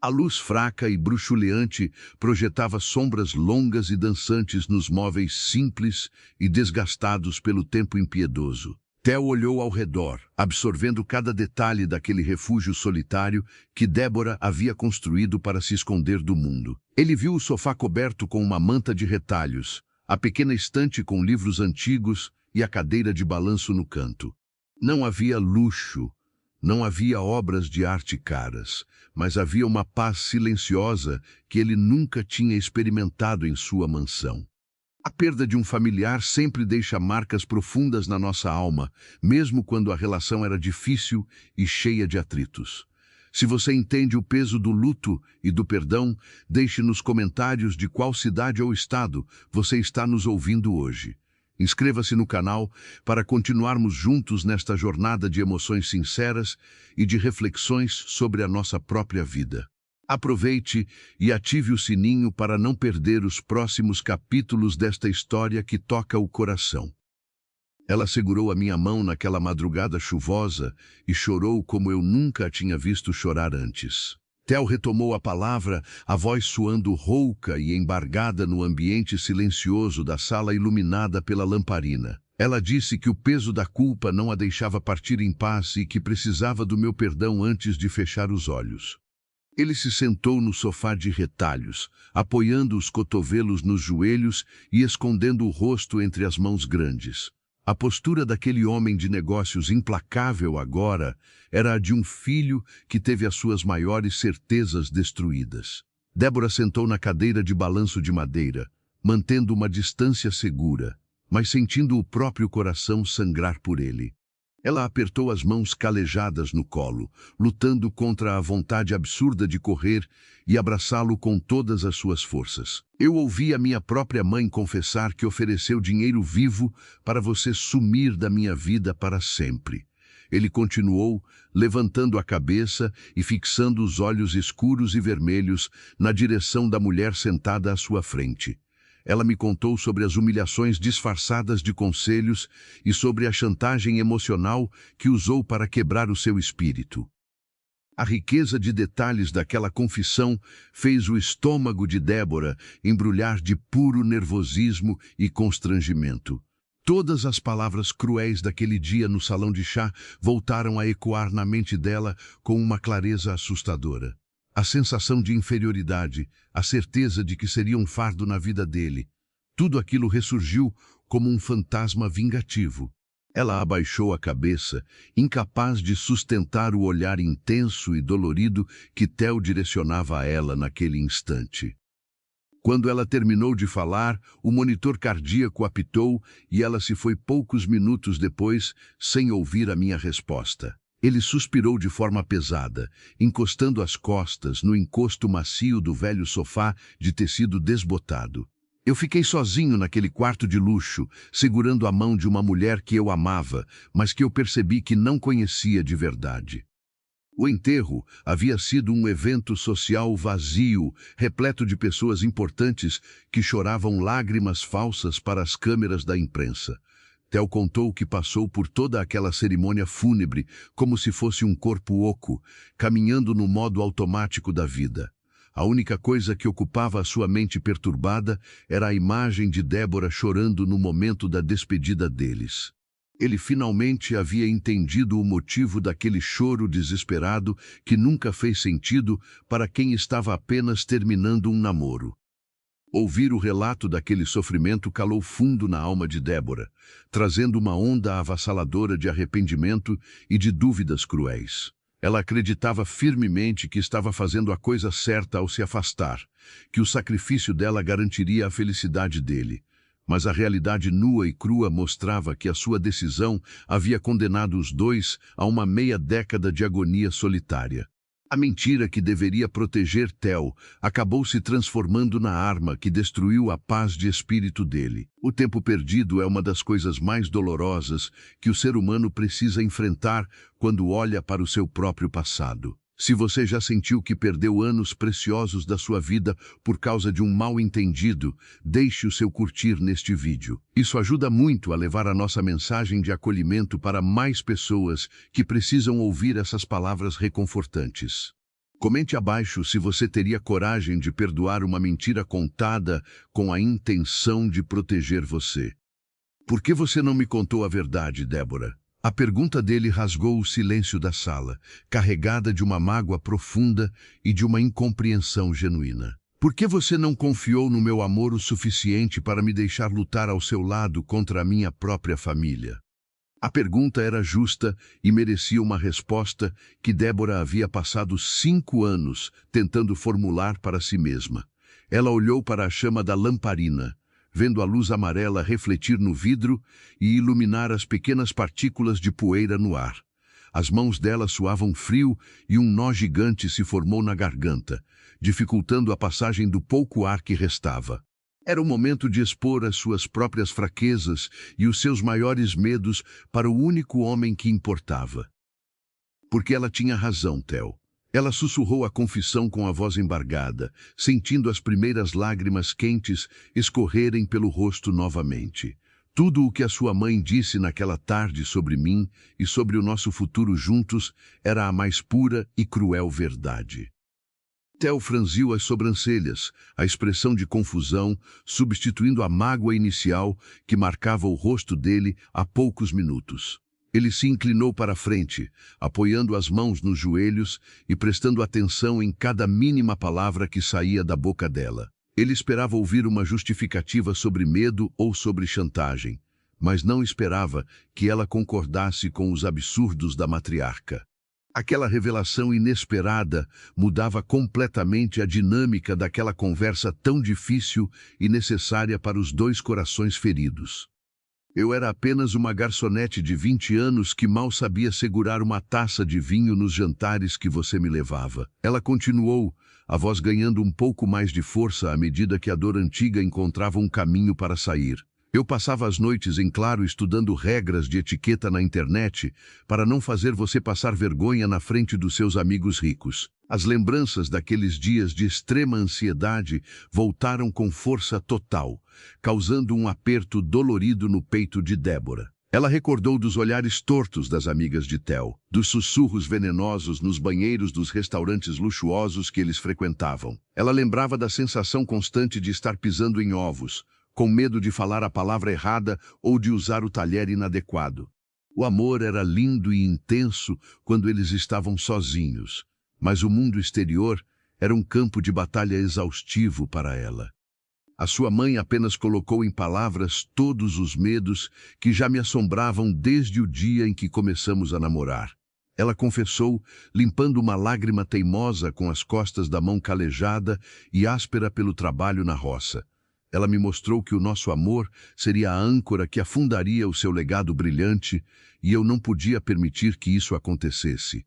Speaker 1: A luz fraca e bruxuleante projetava sombras longas e dançantes nos móveis simples e desgastados pelo tempo impiedoso. Theo olhou ao redor, absorvendo cada detalhe daquele refúgio solitário que Débora havia construído para se esconder do mundo. Ele viu o sofá coberto com uma manta de retalhos, a pequena estante com livros antigos e a cadeira de balanço no canto. Não havia luxo, não havia obras de arte caras, mas havia uma paz silenciosa que ele nunca tinha experimentado em sua mansão. A perda de um familiar sempre deixa marcas profundas na nossa alma, mesmo quando a relação era difícil e cheia de atritos. Se você entende o peso do luto e do perdão, deixe nos comentários de qual cidade ou estado você está nos ouvindo hoje. Inscreva-se no canal para continuarmos juntos nesta jornada de emoções sinceras e de reflexões sobre a nossa própria vida. Aproveite e ative o sininho para não perder os próximos capítulos desta história que toca o coração. Ela segurou a minha mão naquela madrugada chuvosa e chorou como eu nunca a tinha visto chorar antes. Theo retomou a palavra, a voz soando rouca e embargada no ambiente silencioso da sala iluminada pela lamparina. Ela disse que o peso da culpa não a deixava partir em paz e que precisava do meu perdão antes de fechar os olhos. Ele se sentou no sofá de retalhos, apoiando os cotovelos nos joelhos e escondendo o rosto entre as mãos grandes. A postura daquele homem de negócios implacável agora era a de um filho que teve as suas maiores certezas destruídas. Débora sentou na cadeira de balanço de madeira, mantendo uma distância segura, mas sentindo o próprio coração sangrar por ele. Ela apertou as mãos calejadas no colo, lutando contra a vontade absurda de correr e abraçá-lo com todas as suas forças. Eu ouvi a minha própria mãe confessar que ofereceu dinheiro vivo para você sumir da minha vida para sempre. Ele continuou, levantando a cabeça e fixando os olhos escuros e vermelhos na direção da mulher sentada à sua frente. Ela me contou sobre as humilhações disfarçadas de conselhos e sobre a chantagem emocional que usou para quebrar o seu espírito. A riqueza de detalhes daquela confissão fez o estômago de Débora embrulhar de puro nervosismo e constrangimento. Todas as palavras cruéis daquele dia no salão de chá voltaram a ecoar na mente dela com uma clareza assustadora. A sensação de inferioridade, a certeza de que seria um fardo na vida dele, tudo aquilo ressurgiu como um fantasma vingativo. Ela abaixou a cabeça, incapaz de sustentar o olhar intenso e dolorido que Theo direcionava a ela naquele instante. Quando ela terminou de falar, o monitor cardíaco apitou e ela se foi poucos minutos depois, sem ouvir a minha resposta. Ele suspirou de forma pesada, encostando as costas no encosto macio do velho sofá de tecido desbotado. Eu fiquei sozinho naquele quarto de luxo, segurando a mão de uma mulher que eu amava, mas que eu percebi que não conhecia de verdade. O enterro havia sido um evento social vazio, repleto de pessoas importantes que choravam lágrimas falsas para as câmeras da imprensa. Theo contou que passou por toda aquela cerimônia fúnebre como se fosse um corpo oco, caminhando no modo automático da vida. A única coisa que ocupava a sua mente perturbada era a imagem de Débora chorando no momento da despedida deles. Ele finalmente havia entendido o motivo daquele choro desesperado que nunca fez sentido para quem estava apenas terminando um namoro. Ouvir o relato daquele sofrimento calou fundo na alma de Débora, trazendo uma onda avassaladora de arrependimento e de dúvidas cruéis. Ela acreditava firmemente que estava fazendo a coisa certa ao se afastar, que o sacrifício dela garantiria a felicidade dele. Mas a realidade nua e crua mostrava que a sua decisão havia condenado os dois a uma meia década de agonia solitária. A mentira que deveria proteger Theo acabou se transformando na arma que destruiu a paz de espírito dele. O tempo perdido é uma das coisas mais dolorosas que o ser humano precisa enfrentar quando olha para o seu próprio passado. Se você já sentiu que perdeu anos preciosos da sua vida por causa de um mal-entendido, deixe o seu curtir neste vídeo. Isso ajuda muito a levar a nossa mensagem de acolhimento para mais pessoas que precisam ouvir essas palavras reconfortantes. Comente abaixo se você teria coragem de perdoar uma mentira contada com a intenção de proteger você. Por que você não me contou a verdade, Débora? A pergunta dele rasgou o silêncio da sala, carregada de uma mágoa profunda e de uma incompreensão genuína. Por que você não confiou no meu amor o suficiente para me deixar lutar ao seu lado contra a minha própria família? A pergunta era justa e merecia uma resposta que Débora havia passado 5 anos tentando formular para si mesma. Ela olhou para a chama da lamparina, vendo a luz amarela refletir no vidro e iluminar as pequenas partículas de poeira no ar. As mãos dela suavam frio e um nó gigante se formou na garganta, dificultando a passagem do pouco ar que restava. Era o momento de expor as suas próprias fraquezas e os seus maiores medos para o único homem que importava. Porque ela tinha razão, Theo. Ela sussurrou a confissão com a voz embargada, sentindo as primeiras lágrimas quentes escorrerem pelo rosto novamente. Tudo o que a sua mãe disse naquela tarde sobre mim e sobre o nosso futuro juntos era a mais pura e cruel verdade. Theo franziu as sobrancelhas, a expressão de confusão substituindo a mágoa inicial que marcava o rosto dele há poucos minutos. Ele se inclinou para a frente, apoiando as mãos nos joelhos e prestando atenção em cada mínima palavra que saía da boca dela. Ele esperava ouvir uma justificativa sobre medo ou sobre chantagem, mas não esperava que ela concordasse com os absurdos da matriarca. Aquela revelação inesperada mudava completamente a dinâmica daquela conversa tão difícil e necessária para os 2 corações feridos. Eu era apenas uma garçonete de 20 anos que mal sabia segurar uma taça de vinho nos jantares que você me levava. Ela continuou, a voz ganhando um pouco mais de força à medida que a dor antiga encontrava um caminho para sair. Eu passava as noites em claro estudando regras de etiqueta na internet para não fazer você passar vergonha na frente dos seus amigos ricos. As lembranças daqueles dias de extrema ansiedade voltaram com força total, causando um aperto dolorido no peito de Débora. Ela recordou dos olhares tortos das amigas de Theo, dos sussurros venenosos nos banheiros dos restaurantes luxuosos que eles frequentavam. Ela lembrava da sensação constante de estar pisando em ovos, com medo de falar a palavra errada ou de usar o talher inadequado. O amor era lindo e intenso quando eles estavam sozinhos, mas o mundo exterior era um campo de batalha exaustivo para ela. A sua mãe apenas colocou em palavras todos os medos que já me assombravam desde o dia em que começamos a namorar. Ela confessou, limpando uma lágrima teimosa com as costas da mão calejada e áspera pelo trabalho na roça. Ela me mostrou que o nosso amor seria a âncora que afundaria o seu legado brilhante e eu não podia permitir que isso acontecesse.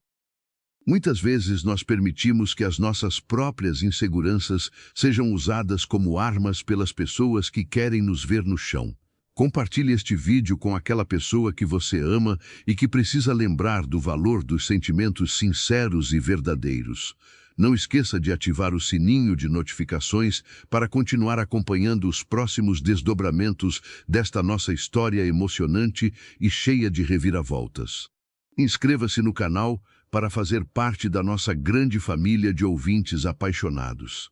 Speaker 1: Muitas vezes nós permitimos que as nossas próprias inseguranças sejam usadas como armas pelas pessoas que querem nos ver no chão. Compartilhe este vídeo com aquela pessoa que você ama e que precisa lembrar do valor dos sentimentos sinceros e verdadeiros. Não esqueça de ativar o sininho de notificações para continuar acompanhando os próximos desdobramentos desta nossa história emocionante e cheia de reviravoltas. Inscreva-se no canal para fazer parte da nossa grande família de ouvintes apaixonados.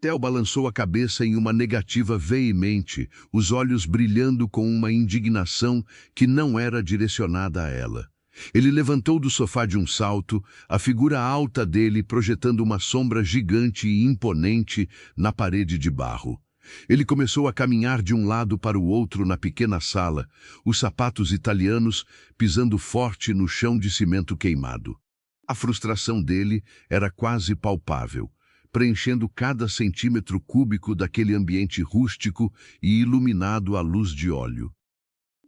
Speaker 1: Theo balançou a cabeça em uma negativa veemente, os olhos brilhando com uma indignação que não era direcionada a ela. Ele levantou do sofá de um salto, a figura alta dele projetando uma sombra gigante e imponente na parede de barro. Ele começou a caminhar de um lado para o outro na pequena sala, os sapatos italianos pisando forte no chão de cimento queimado. A frustração dele era quase palpável, preenchendo cada centímetro cúbico daquele ambiente rústico e iluminado à luz de óleo.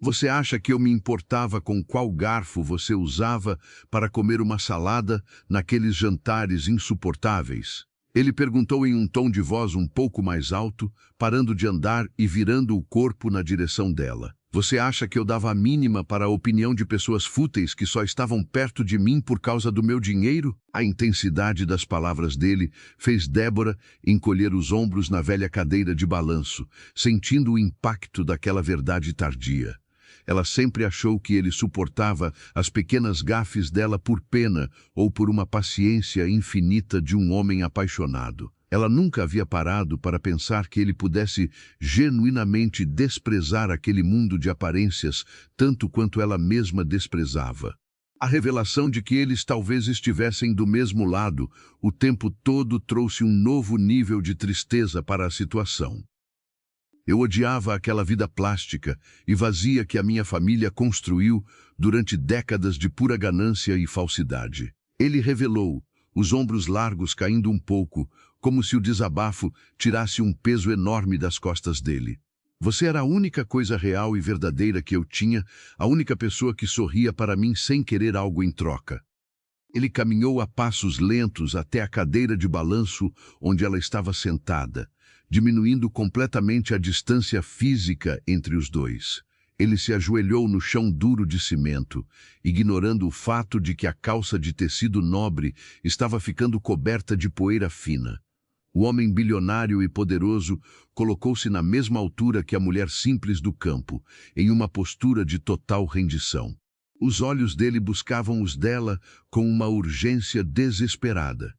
Speaker 1: Você acha que eu me importava com qual garfo você usava para comer uma salada naqueles jantares insuportáveis? Ele perguntou em um tom de voz um pouco mais alto, parando de andar e virando o corpo na direção dela. Você acha que eu dava a mínima para a opinião de pessoas fúteis que só estavam perto de mim por causa do meu dinheiro? A intensidade das palavras dele fez Débora encolher os ombros na velha cadeira de balanço, sentindo o impacto daquela verdade tardia. Ela sempre achou que ele suportava as pequenas gafes dela por pena ou por uma paciência infinita de um homem apaixonado. Ela nunca havia parado para pensar que ele pudesse genuinamente desprezar aquele mundo de aparências tanto quanto ela mesma desprezava. A revelação de que eles talvez estivessem do mesmo lado o tempo todo trouxe um novo nível de tristeza para a situação. Eu odiava aquela vida plástica e vazia que a minha família construiu durante décadas de pura ganância e falsidade. Ele revelou, os ombros largos caindo um pouco, como se o desabafo tirasse um peso enorme das costas dele. Você era a única coisa real e verdadeira que eu tinha, a única pessoa que sorria para mim sem querer algo em troca. Ele caminhou a passos lentos até a cadeira de balanço onde ela estava sentada, diminuindo completamente a distância física entre os dois. Ele se ajoelhou no chão duro de cimento, ignorando o fato de que a calça de tecido nobre estava ficando coberta de poeira fina. O homem bilionário e poderoso colocou-se na mesma altura que a mulher simples do campo, em uma postura de total rendição. Os olhos dele buscavam os dela com uma urgência desesperada,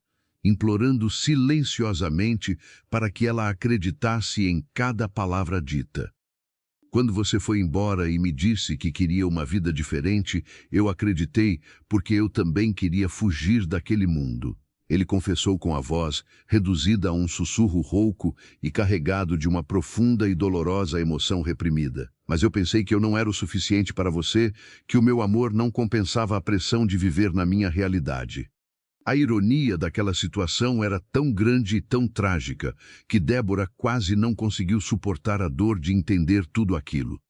Speaker 1: implorando silenciosamente para que ela acreditasse em cada palavra dita. Quando você foi embora e me disse que queria uma vida diferente, eu acreditei porque eu também queria fugir daquele mundo. Ele confessou com a voz, reduzida a um sussurro rouco e carregado de uma profunda e dolorosa emoção reprimida. Mas eu pensei que eu não era o suficiente para você, que o meu amor não compensava a pressão de viver na minha realidade. A ironia daquela situação era tão grande e tão trágica que Débora quase não conseguiu suportar a dor de entender tudo aquilo.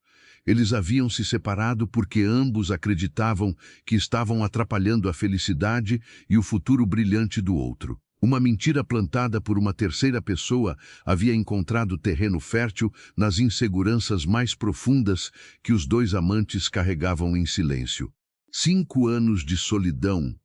Speaker 1: Eles haviam se separado porque ambos acreditavam que estavam atrapalhando a felicidade e o futuro brilhante do outro. Uma mentira plantada por uma terceira pessoa havia encontrado terreno fértil nas inseguranças mais profundas que os dois amantes carregavam em silêncio. 5 anos de solidão,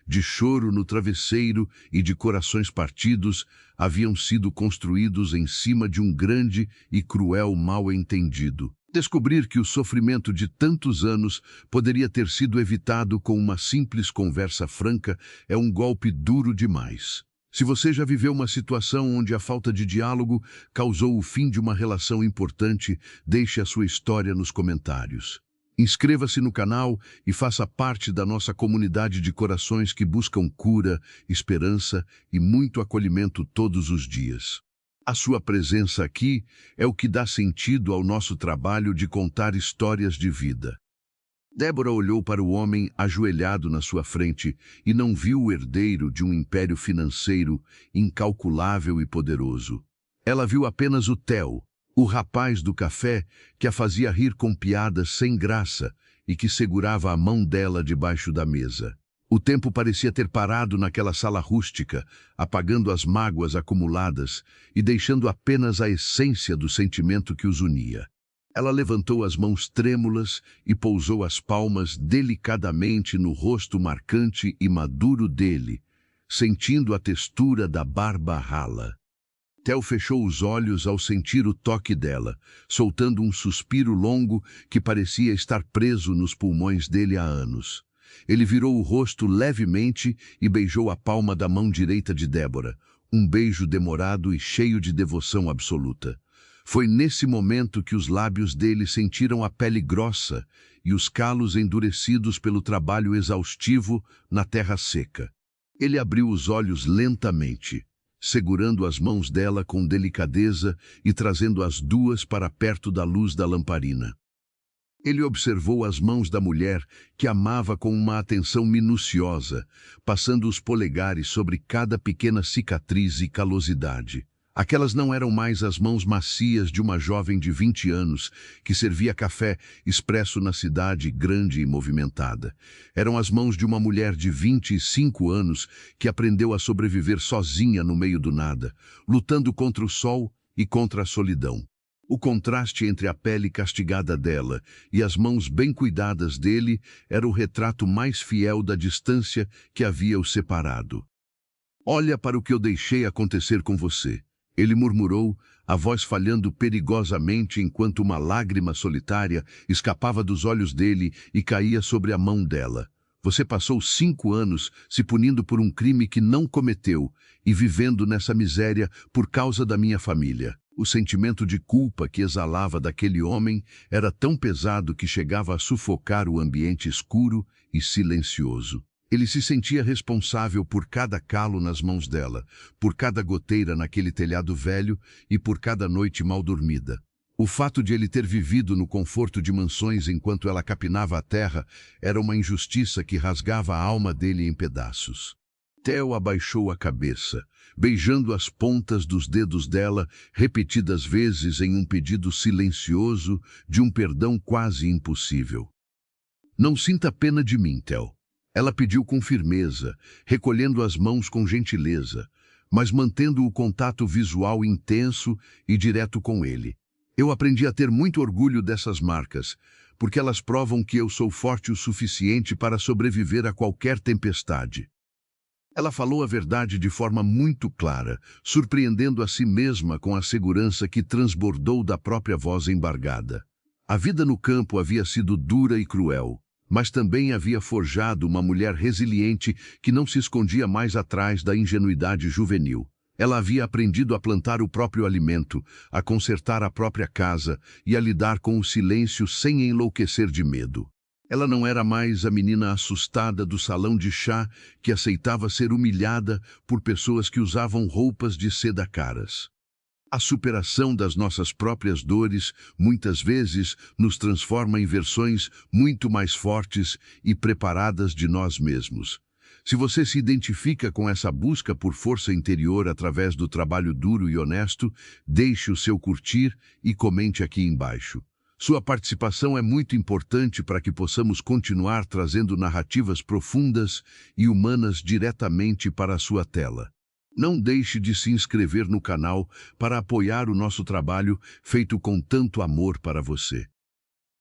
Speaker 1: de choro no travesseiro e de corações partidos haviam sido construídos em cima de um grande e cruel mal-entendido. Descobrir que o sofrimento de tantos anos poderia ter sido evitado com uma simples conversa franca é um golpe duro demais. Se você já viveu uma situação onde a falta de diálogo causou o fim de uma relação importante, deixe a sua história nos comentários. Inscreva-se no canal e faça parte da nossa comunidade de corações que buscam cura, esperança e muito acolhimento todos os dias. A sua presença aqui é o que dá sentido ao nosso trabalho de contar histórias de vida. Débora olhou para o homem ajoelhado na sua frente e não viu o herdeiro de um império financeiro incalculável e poderoso. Ela viu apenas o Theo, o rapaz do café que a fazia rir com piadas sem graça e que segurava a mão dela debaixo da mesa. O tempo parecia ter parado naquela sala rústica, apagando as mágoas acumuladas e deixando apenas a essência do sentimento que os unia. Ela levantou as mãos trêmulas e pousou as palmas delicadamente no rosto marcante e maduro dele, sentindo a textura da barba rala. Theo fechou os olhos ao sentir o toque dela, soltando um suspiro longo que parecia estar preso nos pulmões dele há anos. Ele virou o rosto levemente e beijou a palma da mão direita de Débora, um beijo demorado e cheio de devoção absoluta. Foi nesse momento que os lábios dele sentiram a pele grossa e os calos endurecidos pelo trabalho exaustivo na terra seca. Ele abriu os olhos lentamente, segurando as mãos dela com delicadeza e trazendo as duas para perto da luz da lamparina. Ele observou as mãos da mulher, que amava com uma atenção minuciosa, passando os polegares sobre cada pequena cicatriz e calosidade. Aquelas não eram mais as mãos macias de uma jovem de 20 anos que servia café expresso na cidade grande e movimentada. Eram as mãos de uma mulher de 25 anos que aprendeu a sobreviver sozinha no meio do nada, lutando contra o sol e contra a solidão. O contraste entre a pele castigada dela e as mãos bem cuidadas dele era o retrato mais fiel da distância que havia os separado. "Olha para o que eu deixei acontecer com você", ele murmurou, a voz falhando perigosamente enquanto uma lágrima solitária escapava dos olhos dele e caía sobre a mão dela. "Você passou 5 anos se punindo por um crime que não cometeu e vivendo nessa miséria por causa da minha família." O sentimento de culpa que exalava daquele homem era tão pesado que chegava a sufocar o ambiente escuro e silencioso. Ele se sentia responsável por cada calo nas mãos dela, por cada goteira naquele telhado velho e por cada noite mal dormida. O fato de ele ter vivido no conforto de mansões enquanto ela capinava a terra era uma injustiça que rasgava a alma dele em pedaços. Theo abaixou a cabeça, beijando as pontas dos dedos dela repetidas vezes em um pedido silencioso de um perdão quase impossível. "Não sinta pena de mim, Theo." Ela pediu com firmeza, recolhendo as mãos com gentileza, mas mantendo o contato visual intenso e direto com ele. "Eu aprendi a ter muito orgulho dessas marcas, porque elas provam que eu sou forte o suficiente para sobreviver a qualquer tempestade." Ela falou a verdade de forma muito clara, surpreendendo a si mesma com a segurança que transbordou da própria voz embargada. A vida no campo havia sido dura e cruel, mas também havia forjado uma mulher resiliente que não se escondia mais atrás da ingenuidade juvenil. Ela havia aprendido a plantar o próprio alimento, a consertar a própria casa e a lidar com o silêncio sem enlouquecer de medo. Ela não era mais a menina assustada do salão de chá que aceitava ser humilhada por pessoas que usavam roupas de seda caras. A superação das nossas próprias dores muitas vezes nos transforma em versões muito mais fortes e preparadas de nós mesmos. Se você se identifica com essa busca por força interior através do trabalho duro e honesto, deixe o seu curtir e comente aqui embaixo. Sua participação é muito importante para que possamos continuar trazendo narrativas profundas e humanas diretamente para a sua tela. Não deixe de se inscrever no canal para apoiar o nosso trabalho feito com tanto amor para você.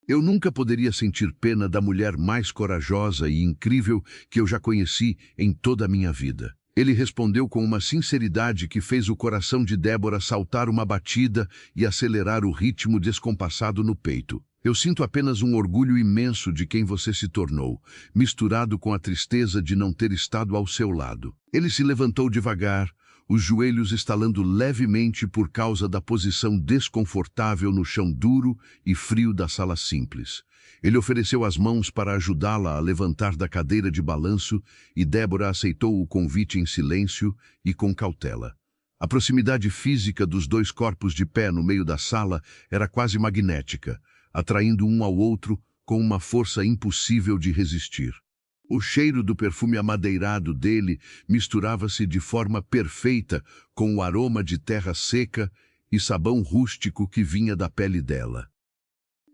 Speaker 1: Eu nunca poderia sentir pena da mulher mais corajosa e incrível que eu já conheci em toda a minha vida. Ele respondeu com uma sinceridade que fez o coração de Débora saltar uma batida e acelerar o ritmo descompassado no peito. "Eu sinto apenas um orgulho imenso de quem você se tornou, misturado com a tristeza de não ter estado ao seu lado." Ele se levantou devagar, os joelhos estalando levemente por causa da posição desconfortável no chão duro e frio da sala simples. Ele ofereceu as mãos para ajudá-la a levantar da cadeira de balanço e Débora aceitou o convite em silêncio e com cautela. A proximidade física dos dois corpos de pé no meio da sala era quase magnética, atraindo um ao outro com uma força impossível de resistir. O cheiro do perfume amadeirado dele misturava-se de forma perfeita com o aroma de terra seca e sabão rústico que vinha da pele dela.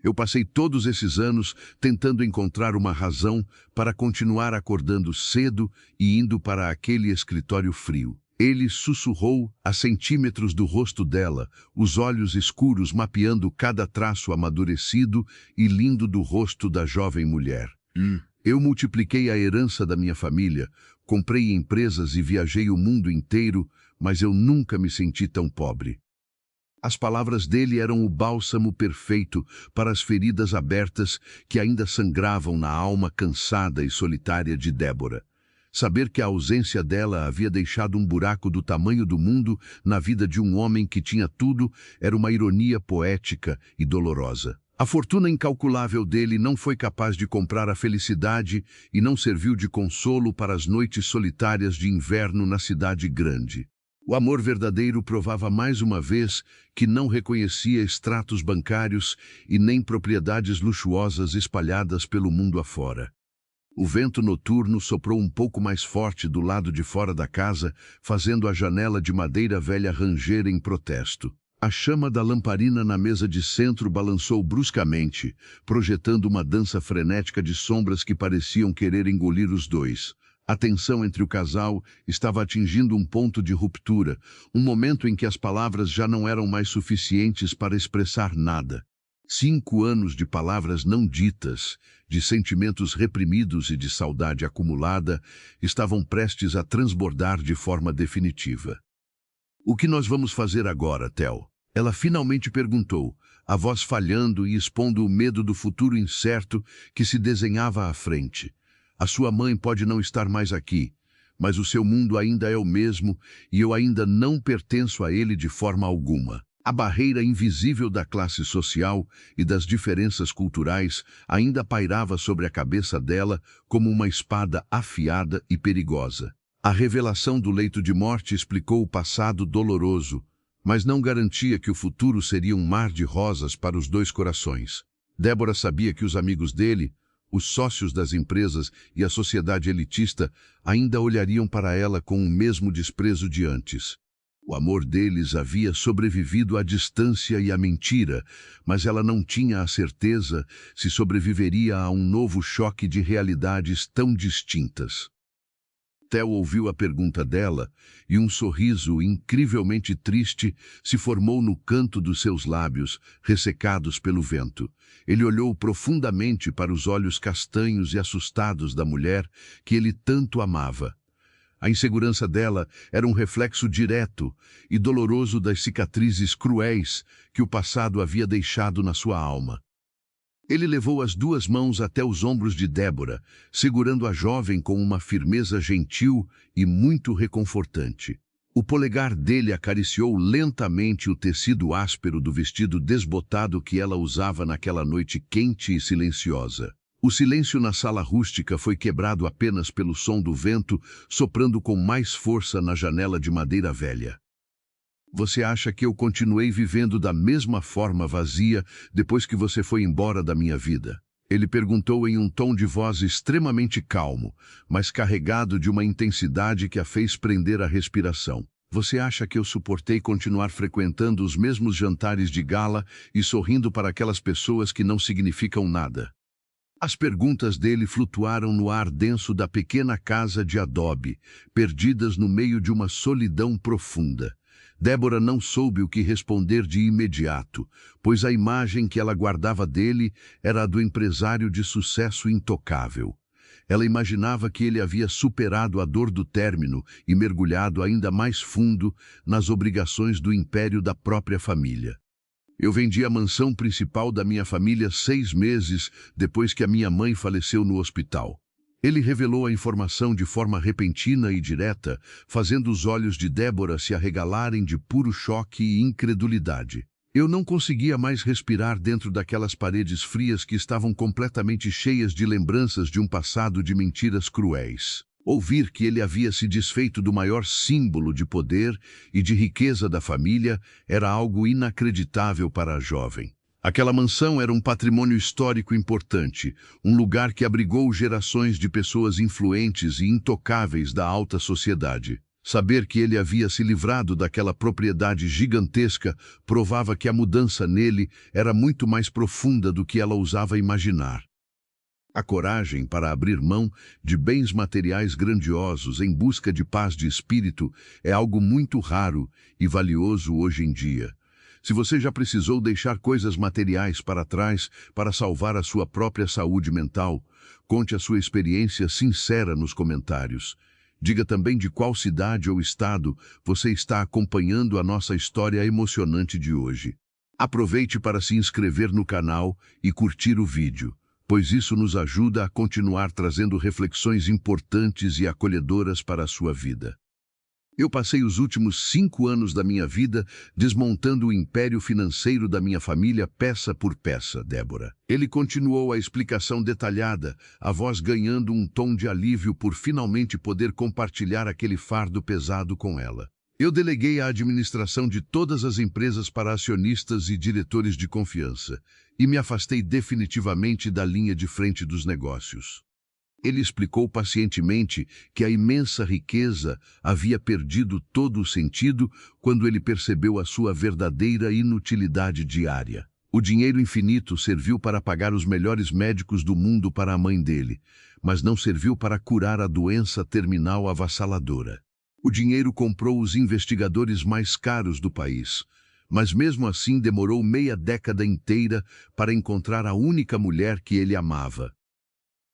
Speaker 1: "Eu passei todos esses anos tentando encontrar uma razão para continuar acordando cedo e indo para aquele escritório frio." Ele sussurrou a centímetros do rosto dela, os olhos escuros mapeando cada traço amadurecido e lindo do rosto da jovem mulher. "Eu multipliquei a herança da minha família, comprei empresas e viajei o mundo inteiro, mas eu nunca me senti tão pobre." As palavras dele eram o bálsamo perfeito para as feridas abertas que ainda sangravam na alma cansada e solitária de Débora. Saber que a ausência dela havia deixado um buraco do tamanho do mundo na vida de um homem que tinha tudo era uma ironia poética e dolorosa. A fortuna incalculável dele não foi capaz de comprar a felicidade e não serviu de consolo para as noites solitárias de inverno na cidade grande. O amor verdadeiro provava mais uma vez que não reconhecia extratos bancários e nem propriedades luxuosas espalhadas pelo mundo afora. O vento noturno soprou um pouco mais forte do lado de fora da casa, fazendo a janela de madeira velha ranger em protesto. A chama da lamparina na mesa de centro balançou bruscamente, projetando uma dança frenética de sombras que pareciam querer engolir os dois. A tensão entre o casal estava atingindo um ponto de ruptura, um momento em que as palavras já não eram mais suficientes para expressar nada. 5 anos de palavras não ditas, de sentimentos reprimidos e de saudade acumulada, estavam prestes a transbordar de forma definitiva. "O que nós vamos fazer agora, Theo?" Ela finalmente perguntou, a voz falhando e expondo o medo do futuro incerto que se desenhava à frente. "A sua mãe pode não estar mais aqui, mas o seu mundo ainda é o mesmo e eu ainda não pertenço a ele de forma alguma." A barreira invisível da classe social e das diferenças culturais ainda pairava sobre a cabeça dela como uma espada afiada e perigosa. A revelação do leito de morte explicou o passado doloroso, mas não garantia que o futuro seria um mar de rosas para os dois corações. Débora sabia que os amigos dele, os sócios das empresas e a sociedade elitista ainda olhariam para ela com o mesmo desprezo de antes. O amor deles havia sobrevivido à distância e à mentira, mas ela não tinha a certeza se sobreviveria a um novo choque de realidades tão distintas. Theo ouviu a pergunta dela e um sorriso incrivelmente triste se formou no canto dos seus lábios, ressecados pelo vento. Ele olhou profundamente para os olhos castanhos e assustados da mulher que ele tanto amava. A insegurança dela era um reflexo direto e doloroso das cicatrizes cruéis que o passado havia deixado na sua alma. Ele levou as 2 mãos até os ombros de Débora, segurando a jovem com uma firmeza gentil e muito reconfortante. O polegar dele acariciou lentamente o tecido áspero do vestido desbotado que ela usava naquela noite quente e silenciosa. O silêncio na sala rústica foi quebrado apenas pelo som do vento, soprando com mais força na janela de madeira velha. "Você acha que eu continuei vivendo da mesma forma vazia depois que você foi embora da minha vida?" Ele perguntou em um tom de voz extremamente calmo, mas carregado de uma intensidade que a fez prender a respiração. "Você acha que eu suportei continuar frequentando os mesmos jantares de gala e sorrindo para aquelas pessoas que não significam nada?" As perguntas dele flutuaram no ar denso da pequena casa de adobe, perdidas no meio de uma solidão profunda. Débora não soube o que responder de imediato, pois a imagem que ela guardava dele era a do empresário de sucesso intocável. Ela imaginava que ele havia superado a dor do término e mergulhado ainda mais fundo nas obrigações do império da própria família. "Eu vendi a mansão principal da minha família 6 meses depois que a minha mãe faleceu no hospital." Ele revelou a informação de forma repentina e direta, fazendo os olhos de Débora se arregalarem de puro choque e incredulidade. "Eu não conseguia mais respirar dentro daquelas paredes frias que estavam completamente cheias de lembranças de um passado de mentiras cruéis. Ouvir que ele havia se desfeito do maior símbolo de poder e de riqueza da família era algo inacreditável para a jovem. Aquela mansão era um patrimônio histórico importante, um lugar que abrigou gerações de pessoas influentes e intocáveis da alta sociedade. Saber que ele havia se livrado daquela propriedade gigantesca provava que a mudança nele era muito mais profunda do que ela ousava imaginar. A coragem para abrir mão de bens materiais grandiosos em busca de paz de espírito é algo muito raro e valioso hoje em dia. Se você já precisou deixar coisas materiais para trás para salvar a sua própria saúde mental, conte a sua experiência sincera nos comentários. Diga também de qual cidade ou estado você está acompanhando a nossa história emocionante de hoje. Aproveite para se inscrever no canal e curtir o vídeo, pois isso nos ajuda a continuar trazendo reflexões importantes e acolhedoras para a sua vida. Eu passei os últimos 5 anos da minha vida desmontando o império financeiro da minha família peça por peça, Débora. Ele continuou a explicação detalhada, a voz ganhando um tom de alívio por finalmente poder compartilhar aquele fardo pesado com ela. Eu deleguei a administração de todas as empresas para acionistas e diretores de confiança e me afastei definitivamente da linha de frente dos negócios. Ele explicou pacientemente que a imensa riqueza havia perdido todo o sentido quando ele percebeu a sua verdadeira inutilidade diária. O dinheiro infinito serviu para pagar os melhores médicos do mundo para a mãe dele, mas não serviu para curar a doença terminal avassaladora. O dinheiro comprou os investigadores mais caros do país, mas mesmo assim demorou meia década inteira para encontrar a única mulher que ele amava.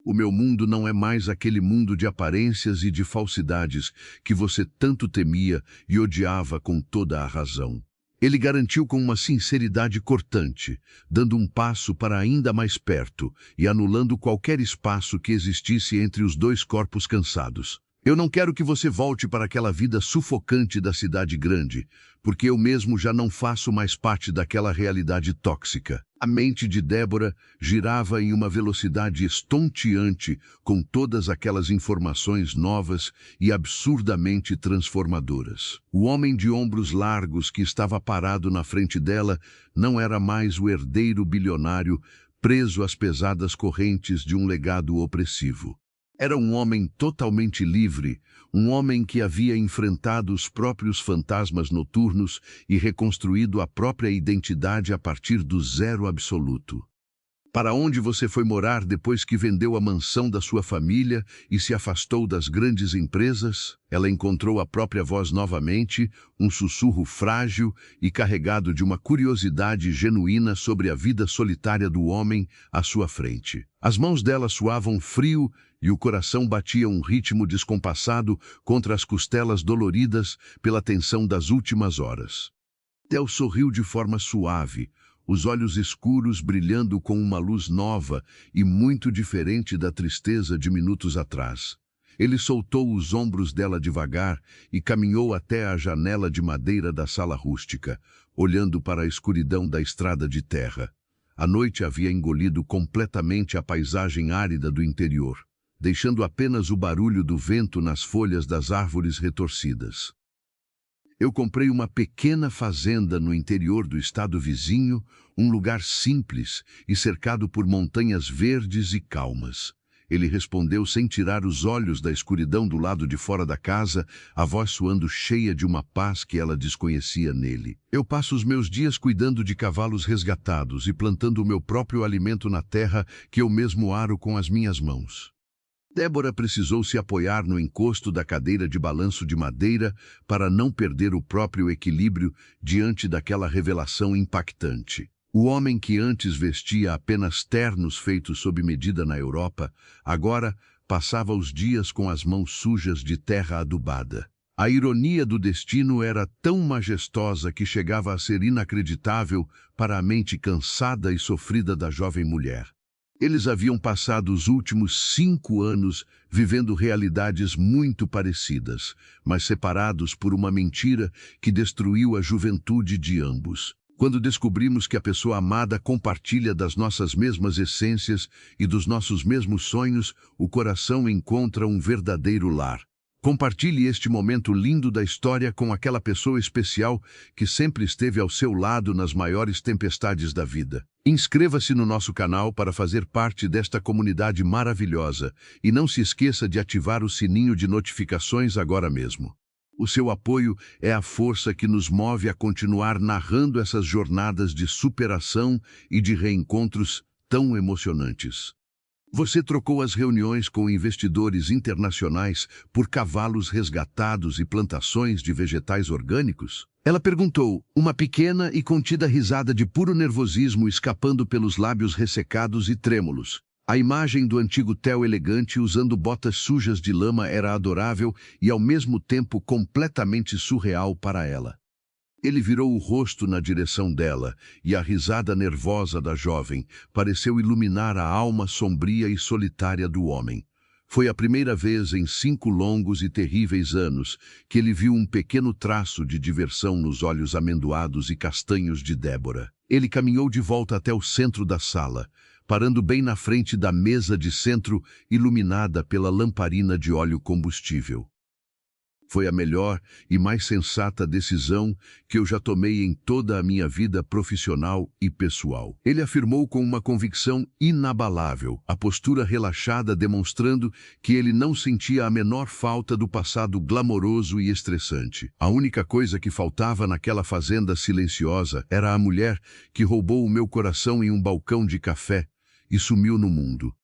Speaker 1: O meu mundo não é mais aquele mundo de aparências e de falsidades que você tanto temia e odiava com toda a razão. Ele garantiu com uma sinceridade cortante, dando um passo para ainda mais perto e anulando qualquer espaço que existisse entre os dois corpos cansados. Eu não quero que você volte para aquela vida sufocante da cidade grande, porque eu mesmo já não faço mais parte daquela realidade tóxica. A mente de Débora girava em uma velocidade estonteante com todas aquelas informações novas e absurdamente transformadoras. O homem de ombros largos que estava parado na frente dela não era mais o herdeiro bilionário preso às pesadas correntes de um legado opressivo. Era um homem totalmente livre, um homem que havia enfrentado os próprios fantasmas noturnos e reconstruído a própria identidade a partir do zero absoluto. Para onde você foi morar depois que vendeu a mansão da sua família e se afastou das grandes empresas? Ela encontrou a própria voz novamente, um sussurro frágil e carregado de uma curiosidade genuína sobre a vida solitária do homem à sua frente. As mãos dela suavam frio e o coração batia um ritmo descompassado contra as costelas doloridas pela tensão das últimas horas. Theo sorriu de forma suave, os olhos escuros brilhando com uma luz nova e muito diferente da tristeza de minutos atrás. Ele soltou os ombros dela devagar e caminhou até a janela de madeira da sala rústica, olhando para a escuridão da estrada de terra. A noite havia engolido completamente a paisagem árida do interior, deixando apenas o barulho do vento nas folhas das árvores retorcidas. Eu comprei uma pequena fazenda no interior do estado vizinho, um lugar simples e cercado por montanhas verdes e calmas. Ele respondeu sem tirar os olhos da escuridão do lado de fora da casa, a voz soando cheia de uma paz que ela desconhecia nele. Eu passo os meus dias cuidando de cavalos resgatados e plantando o meu próprio alimento na terra que eu mesmo aro com as minhas mãos. Débora precisou se apoiar no encosto da cadeira de balanço de madeira para não perder o próprio equilíbrio diante daquela revelação impactante. O homem que antes vestia apenas ternos feitos sob medida na Europa, agora passava os dias com as mãos sujas de terra adubada. A ironia do destino era tão majestosa que chegava a ser inacreditável para a mente cansada e sofrida da jovem mulher. Eles haviam passado os últimos 5 anos vivendo realidades muito parecidas, mas separados por uma mentira que destruiu a juventude de ambos. Quando descobrimos que a pessoa amada compartilha das nossas mesmas essências e dos nossos mesmos sonhos, o coração encontra um verdadeiro lar. Compartilhe este momento lindo da história com aquela pessoa especial que sempre esteve ao seu lado nas maiores tempestades da vida. Inscreva-se no nosso canal para fazer parte desta comunidade maravilhosa e não se esqueça de ativar o sininho de notificações agora mesmo. O seu apoio é a força que nos move a continuar narrando essas jornadas de superação e de reencontros tão emocionantes. Você trocou as reuniões com investidores internacionais por cavalos resgatados e plantações de vegetais orgânicos? Ela perguntou, uma pequena e contida risada de puro nervosismo escapando pelos lábios ressecados e trêmulos. A imagem do antigo Theo elegante usando botas sujas de lama era adorável e ao mesmo tempo completamente surreal para ela. Ele virou o rosto na direção dela, e a risada nervosa da jovem pareceu iluminar a alma sombria e solitária do homem. Foi a primeira vez em 5 longos e terríveis anos que ele viu um pequeno traço de diversão nos olhos amendoados e castanhos de Débora. Ele caminhou de volta até o centro da sala, parando bem na frente da mesa de centro iluminada pela lamparina de óleo combustível. Foi a melhor e mais sensata decisão que eu já tomei em toda a minha vida profissional e pessoal. Ele afirmou com uma convicção inabalável, a postura relaxada demonstrando que ele não sentia a menor falta do passado glamouroso e estressante. A única coisa que faltava naquela fazenda silenciosa era a mulher que roubou o meu coração em um balcão de café e sumiu no mundo.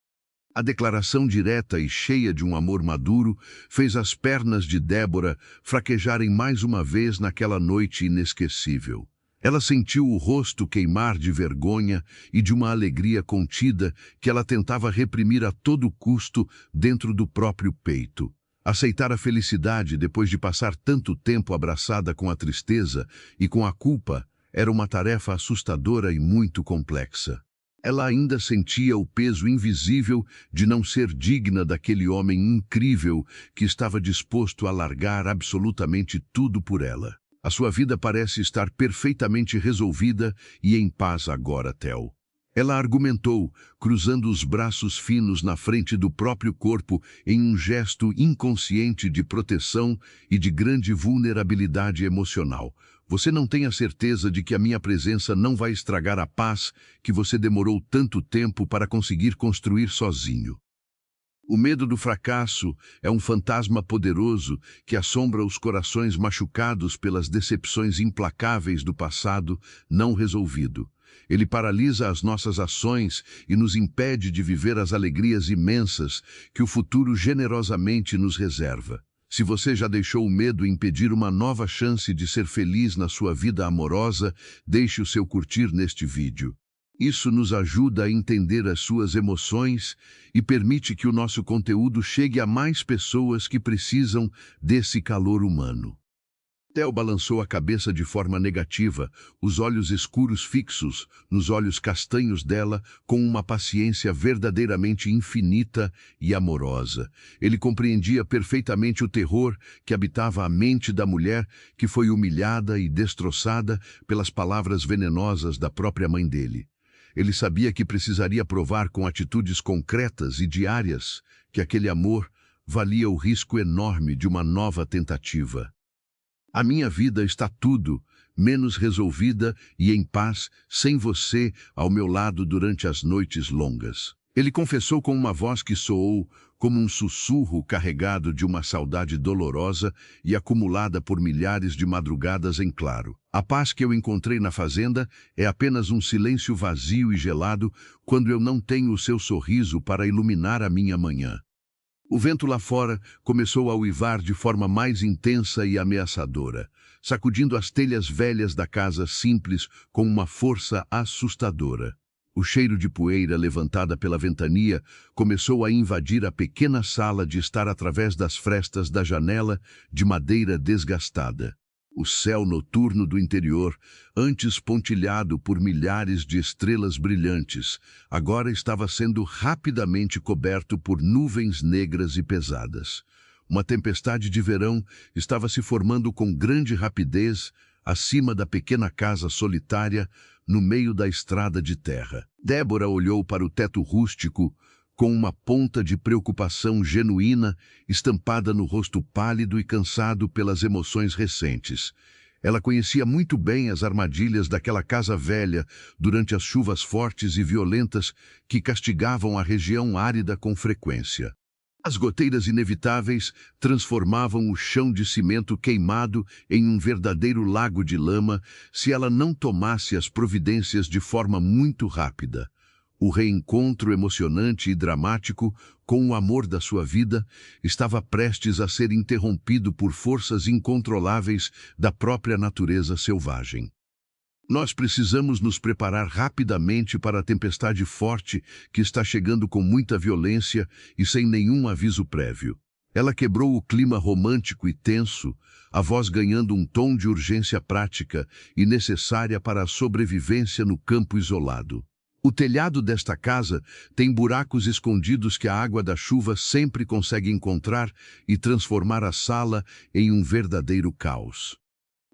Speaker 1: A declaração direta e cheia de um amor maduro fez as pernas de Débora fraquejarem mais uma vez naquela noite inesquecível. Ela sentiu o rosto queimar de vergonha e de uma alegria contida que ela tentava reprimir a todo custo dentro do próprio peito. Aceitar a felicidade depois de passar tanto tempo abraçada com a tristeza e com a culpa era uma tarefa assustadora e muito complexa. Ela ainda sentia o peso invisível de não ser digna daquele homem incrível que estava disposto a largar absolutamente tudo por ela. A sua vida parece estar perfeitamente resolvida e em paz agora, Theo. Ela argumentou, cruzando os braços finos na frente do próprio corpo em um gesto inconsciente de proteção e de grande vulnerabilidade emocional. Você não tem a certeza de que a minha presença não vai estragar a paz que você demorou tanto tempo para conseguir construir sozinho. O medo do fracasso é um fantasma poderoso que assombra os corações machucados pelas decepções implacáveis do passado não resolvido. Ele paralisa as nossas ações e nos impede de viver as alegrias imensas que o futuro generosamente nos reserva. Se você já deixou o medo impedir uma nova chance de ser feliz na sua vida amorosa, deixe o seu curtir neste vídeo. Isso nos ajuda a entender as suas emoções e permite que o nosso conteúdo chegue a mais pessoas que precisam desse calor humano. Theo balançou a cabeça de forma negativa, os olhos escuros fixos nos olhos castanhos dela, com uma paciência verdadeiramente infinita e amorosa. Ele compreendia perfeitamente o terror que habitava a mente da mulher que foi humilhada e destroçada pelas palavras venenosas da própria mãe dele. Ele sabia que precisaria provar com atitudes concretas e diárias que aquele amor valia o risco enorme de uma nova tentativa. A minha vida está tudo menos resolvida e em paz sem você ao meu lado durante as noites longas. Ele confessou com uma voz que soou como um sussurro carregado de uma saudade dolorosa e acumulada por milhares de madrugadas em claro. A paz que eu encontrei na fazenda é apenas um silêncio vazio e gelado quando eu não tenho o seu sorriso para iluminar a minha manhã. O vento lá fora começou a uivar de forma mais intensa e ameaçadora, sacudindo as telhas velhas da casa simples com uma força assustadora. O cheiro de poeira levantada pela ventania começou a invadir a pequena sala de estar através das frestas da janela de madeira desgastada. O céu noturno do interior, antes pontilhado por milhares de estrelas brilhantes, agora estava sendo rapidamente coberto por nuvens negras e pesadas. Uma tempestade de verão estava se formando com grande rapidez acima da pequena casa solitária no meio da estrada de terra. Débora olhou para o teto rústico com uma ponta de preocupação genuína estampada no rosto pálido e cansado pelas emoções recentes. Ela conhecia muito bem as armadilhas daquela casa velha durante as chuvas fortes e violentas que castigavam a região árida com frequência. As goteiras inevitáveis transformavam o chão de cimento queimado em um verdadeiro lago de lama se ela não tomasse as providências de forma muito rápida. O reencontro emocionante e dramático com o amor da sua vida estava prestes a ser interrompido por forças incontroláveis da própria natureza selvagem. Nós precisamos nos preparar rapidamente para a tempestade forte que está chegando com muita violência e sem nenhum aviso prévio. Ela quebrou o clima romântico e tenso, a voz ganhando um tom de urgência prática e necessária para a sobrevivência no campo isolado. O telhado desta casa tem buracos escondidos que a água da chuva sempre consegue encontrar e transformar a sala em um verdadeiro caos.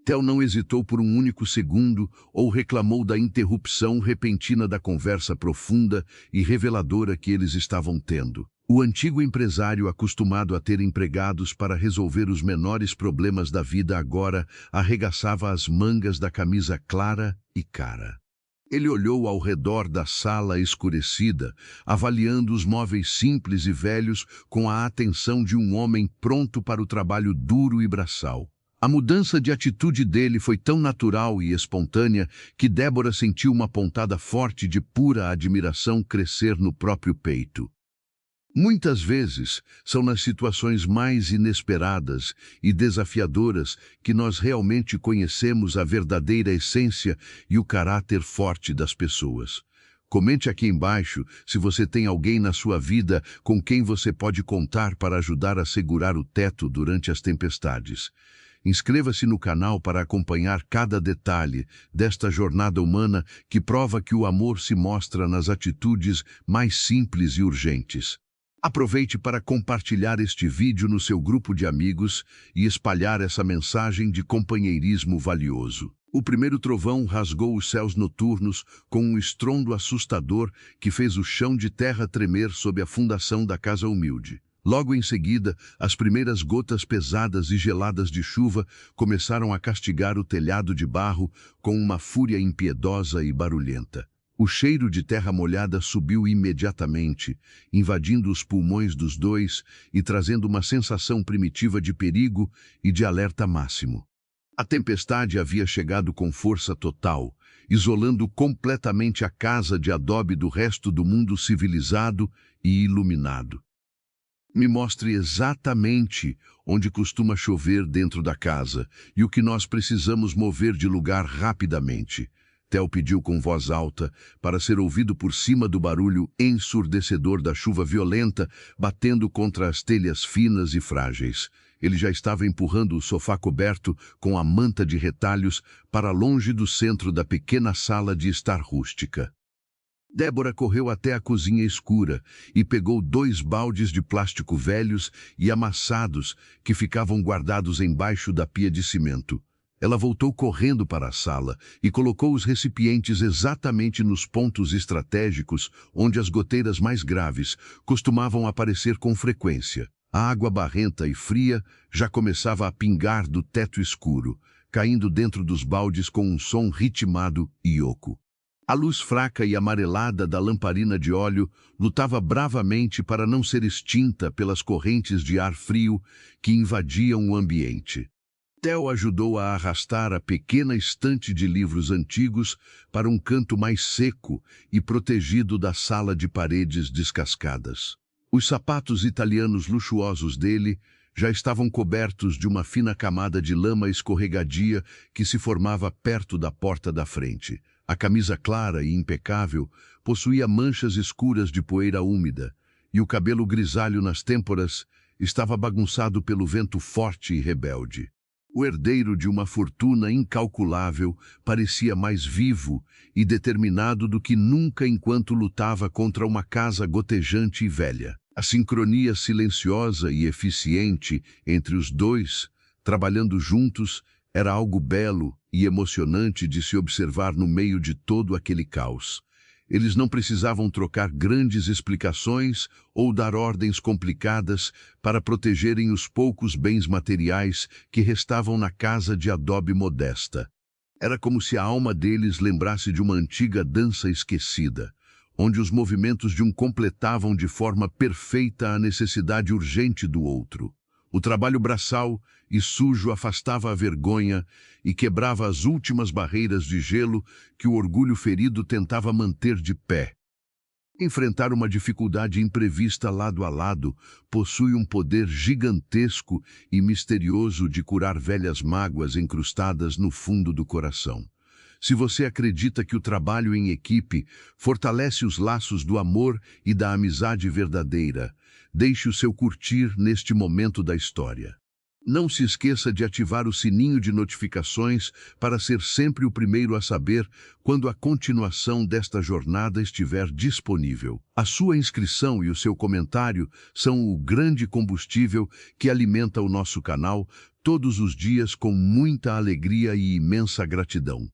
Speaker 1: Theo não hesitou por um único segundo ou reclamou da interrupção repentina da conversa profunda e reveladora que eles estavam tendo. O antigo empresário, acostumado a ter empregados para resolver os menores problemas da vida, agora arregaçava as mangas da camisa clara e cara. Ele olhou ao redor da sala escurecida, avaliando os móveis simples e velhos com a atenção de um homem pronto para o trabalho duro e braçal. A mudança de atitude dele foi tão natural e espontânea que Débora sentiu uma pontada forte de pura admiração crescer no próprio peito. Muitas vezes, são nas situações mais inesperadas e desafiadoras que nós realmente conhecemos a verdadeira essência e o caráter forte das pessoas. Comente aqui embaixo se você tem alguém na sua vida com quem você pode contar para ajudar a segurar o teto durante as tempestades. Inscreva-se no canal para acompanhar cada detalhe desta jornada humana que prova que o amor se mostra nas atitudes mais simples e urgentes. Aproveite para compartilhar este vídeo no seu grupo de amigos e espalhar essa mensagem de companheirismo valioso. O primeiro trovão rasgou os céus noturnos com um estrondo assustador que fez o chão de terra tremer sob a fundação da casa humilde. Logo em seguida, as primeiras gotas pesadas e geladas de chuva começaram a castigar o telhado de barro com uma fúria impiedosa e barulhenta. O cheiro de terra molhada subiu imediatamente, invadindo os pulmões dos dois e trazendo uma sensação primitiva de perigo e de alerta máximo. A tempestade havia chegado com força total, isolando completamente a casa de adobe do resto do mundo civilizado e iluminado. Me mostre exatamente onde costuma chover dentro da casa e o que nós precisamos mover de lugar rapidamente. Theo pediu com voz alta para ser ouvido por cima do barulho ensurdecedor da chuva violenta batendo contra as telhas finas e frágeis. Ele já estava empurrando o sofá coberto com a manta de retalhos para longe do centro da pequena sala de estar rústica. Débora correu até a cozinha escura e pegou 2 baldes de plástico velhos e amassados que ficavam guardados embaixo da pia de cimento. Ela voltou correndo para a sala e colocou os recipientes exatamente nos pontos estratégicos onde as goteiras mais graves costumavam aparecer com frequência. A água barrenta e fria já começava a pingar do teto escuro, caindo dentro dos baldes com um som ritmado e oco. A luz fraca e amarelada da lamparina de óleo lutava bravamente para não ser extinta pelas correntes de ar frio que invadiam o ambiente. Theo ajudou a arrastar a pequena estante de livros antigos para um canto mais seco e protegido da sala de paredes descascadas. Os sapatos italianos luxuosos dele já estavam cobertos de uma fina camada de lama escorregadia que se formava perto da porta da frente. A camisa clara e impecável possuía manchas escuras de poeira úmida, e o cabelo grisalho nas têmporas estava bagunçado pelo vento forte e rebelde. O herdeiro de uma fortuna incalculável parecia mais vivo e determinado do que nunca enquanto lutava contra uma casa gotejante e velha. A sincronia silenciosa e eficiente entre os dois, trabalhando juntos, era algo belo e emocionante de se observar no meio de todo aquele caos. Eles não precisavam trocar grandes explicações ou dar ordens complicadas para protegerem os poucos bens materiais que restavam na casa de adobe modesta. Era como se a alma deles lembrasse de uma antiga dança esquecida, onde os movimentos de um completavam de forma perfeita a necessidade urgente do outro. O trabalho braçal e sujo afastava a vergonha e quebrava as últimas barreiras de gelo que o orgulho ferido tentava manter de pé. Enfrentar uma dificuldade imprevista lado a lado possui um poder gigantesco e misterioso de curar velhas mágoas incrustadas no fundo do coração. Se você acredita que o trabalho em equipe fortalece os laços do amor e da amizade verdadeira, deixe o seu curtir neste momento da história. Não se esqueça de ativar o sininho de notificações para ser sempre o primeiro a saber quando a continuação desta jornada estiver disponível. A sua inscrição e o seu comentário são o grande combustível que alimenta o nosso canal todos os dias com muita alegria e imensa gratidão.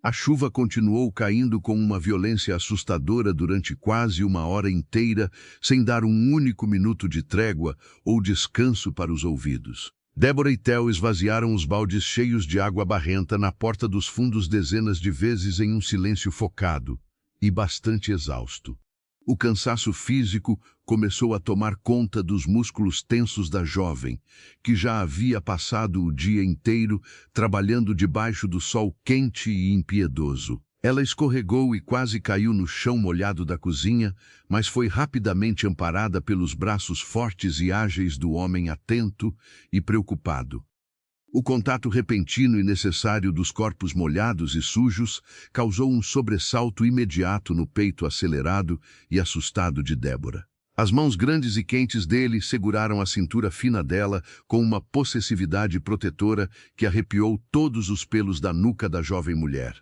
Speaker 1: A chuva continuou caindo com uma violência assustadora durante quase uma hora inteira, sem dar um único minuto de trégua ou descanso para os ouvidos. Débora e Theo esvaziaram os baldes cheios de água barrenta na porta dos fundos dezenas de vezes em um silêncio focado e bastante exausto. O cansaço físico começou a tomar conta dos músculos tensos da jovem, que já havia passado o dia inteiro trabalhando debaixo do sol quente e impiedoso. Ela escorregou e quase caiu no chão molhado da cozinha, mas foi rapidamente amparada pelos braços fortes e ágeis do homem atento e preocupado. O contato repentino e necessário dos corpos molhados e sujos causou um sobressalto imediato no peito acelerado e assustado de Débora. As mãos grandes e quentes dele seguraram a cintura fina dela com uma possessividade protetora que arrepiou todos os pelos da nuca da jovem mulher.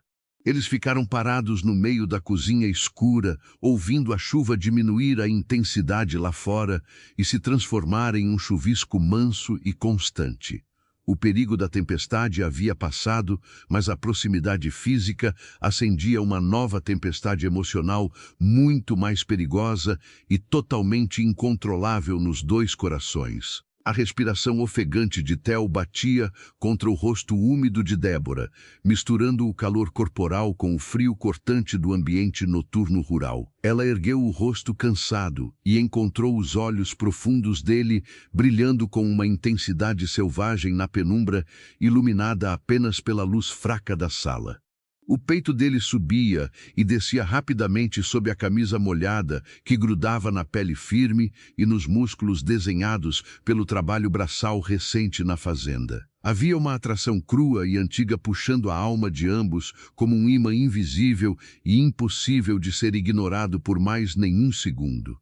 Speaker 1: Eles ficaram parados no meio da cozinha escura, ouvindo a chuva diminuir a intensidade lá fora e se transformar em um chuvisco manso e constante. O perigo da tempestade havia passado, mas a proximidade física acendia uma nova tempestade emocional muito mais perigosa e totalmente incontrolável nos dois corações. A respiração ofegante de Theo batia contra o rosto úmido de Débora, misturando o calor corporal com o frio cortante do ambiente noturno rural. Ela ergueu o rosto cansado e encontrou os olhos profundos dele brilhando com uma intensidade selvagem na penumbra, iluminada apenas pela luz fraca da sala. O peito dele subia e descia rapidamente sob a camisa molhada que grudava na pele firme e nos músculos desenhados pelo trabalho braçal recente na fazenda. Havia uma atração crua e antiga puxando a alma de ambos como um imã invisível e impossível de ser ignorado por mais nenhum segundo.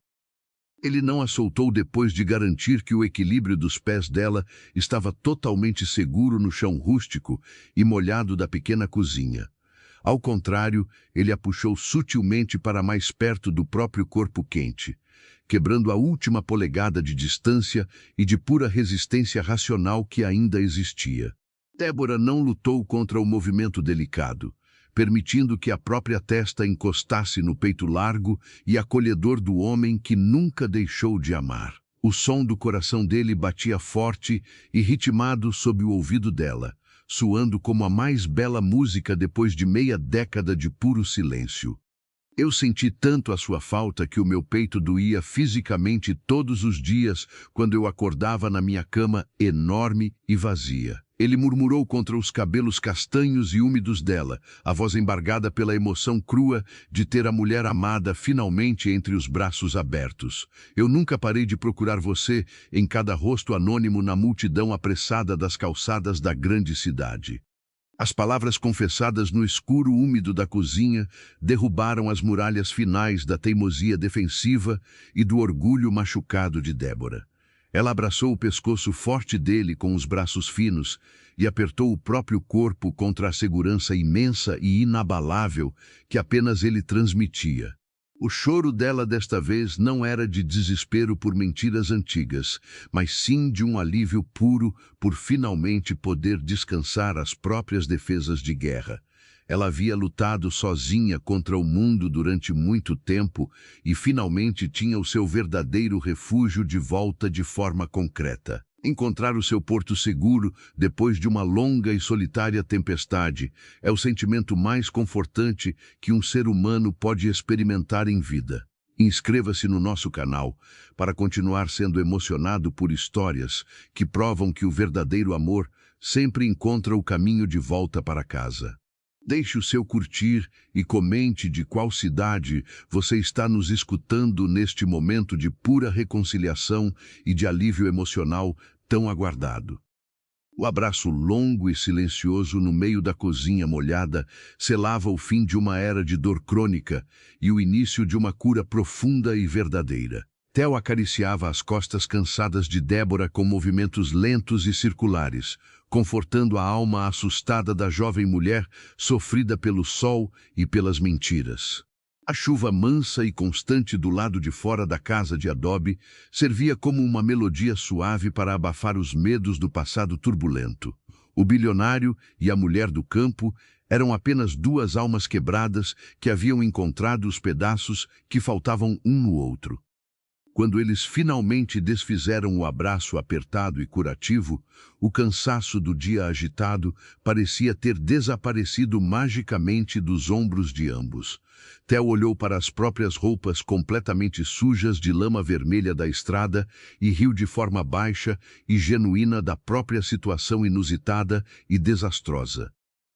Speaker 1: Ele não a soltou depois de garantir que o equilíbrio dos pés dela estava totalmente seguro no chão rústico e molhado da pequena cozinha. Ao contrário, ele a puxou sutilmente para mais perto do próprio corpo quente, quebrando a última polegada de distância e de pura resistência racional que ainda existia. Débora não lutou contra o movimento delicado, permitindo que a própria testa encostasse no peito largo e acolhedor do homem que nunca deixou de amar. O som do coração dele batia forte e ritmado sob o ouvido dela, soando como a mais bela música depois de meia década de puro silêncio. Eu senti tanto a sua falta que o meu peito doía fisicamente todos os dias quando eu acordava na minha cama enorme e vazia. Ele murmurou contra os cabelos castanhos e úmidos dela, a voz embargada pela emoção crua de ter a mulher amada finalmente entre os braços abertos. Eu nunca parei de procurar você em cada rosto anônimo na multidão apressada das calçadas da grande cidade. As palavras confessadas no escuro úmido da cozinha derrubaram as muralhas finais da teimosia defensiva e do orgulho machucado de Débora. Ela abraçou o pescoço forte dele com os braços finos e apertou o próprio corpo contra a segurança imensa e inabalável que apenas ele transmitia. O choro dela desta vez não era de desespero por mentiras antigas, mas sim de um alívio puro por finalmente poder descansar as próprias defesas de guerra. Ela havia lutado sozinha contra o mundo durante muito tempo e finalmente tinha o seu verdadeiro refúgio de volta de forma concreta. Encontrar o seu porto seguro depois de uma longa e solitária tempestade é o sentimento mais confortante que um ser humano pode experimentar em vida. Inscreva-se no nosso canal para continuar sendo emocionado por histórias que provam que o verdadeiro amor sempre encontra o caminho de volta para casa. Deixe o seu curtir e comente de qual cidade você está nos escutando neste momento de pura reconciliação e de alívio emocional tão aguardado. O abraço longo e silencioso no meio da cozinha molhada selava o fim de uma era de dor crônica e o início de uma cura profunda e verdadeira. Theo acariciava as costas cansadas de Débora com movimentos lentos e circulares, confortando a alma assustada da jovem mulher sofrida pelo sol e pelas mentiras. A chuva mansa e constante do lado de fora da casa de adobe servia como uma melodia suave para abafar os medos do passado turbulento. O bilionário e a mulher do campo eram apenas duas almas quebradas que haviam encontrado os pedaços que faltavam um no outro. Quando eles finalmente desfizeram o abraço apertado e curativo, o cansaço do dia agitado parecia ter desaparecido magicamente dos ombros de ambos. Theo olhou para as próprias roupas completamente sujas de lama vermelha da estrada e riu de forma baixa e genuína da própria situação inusitada e desastrosa.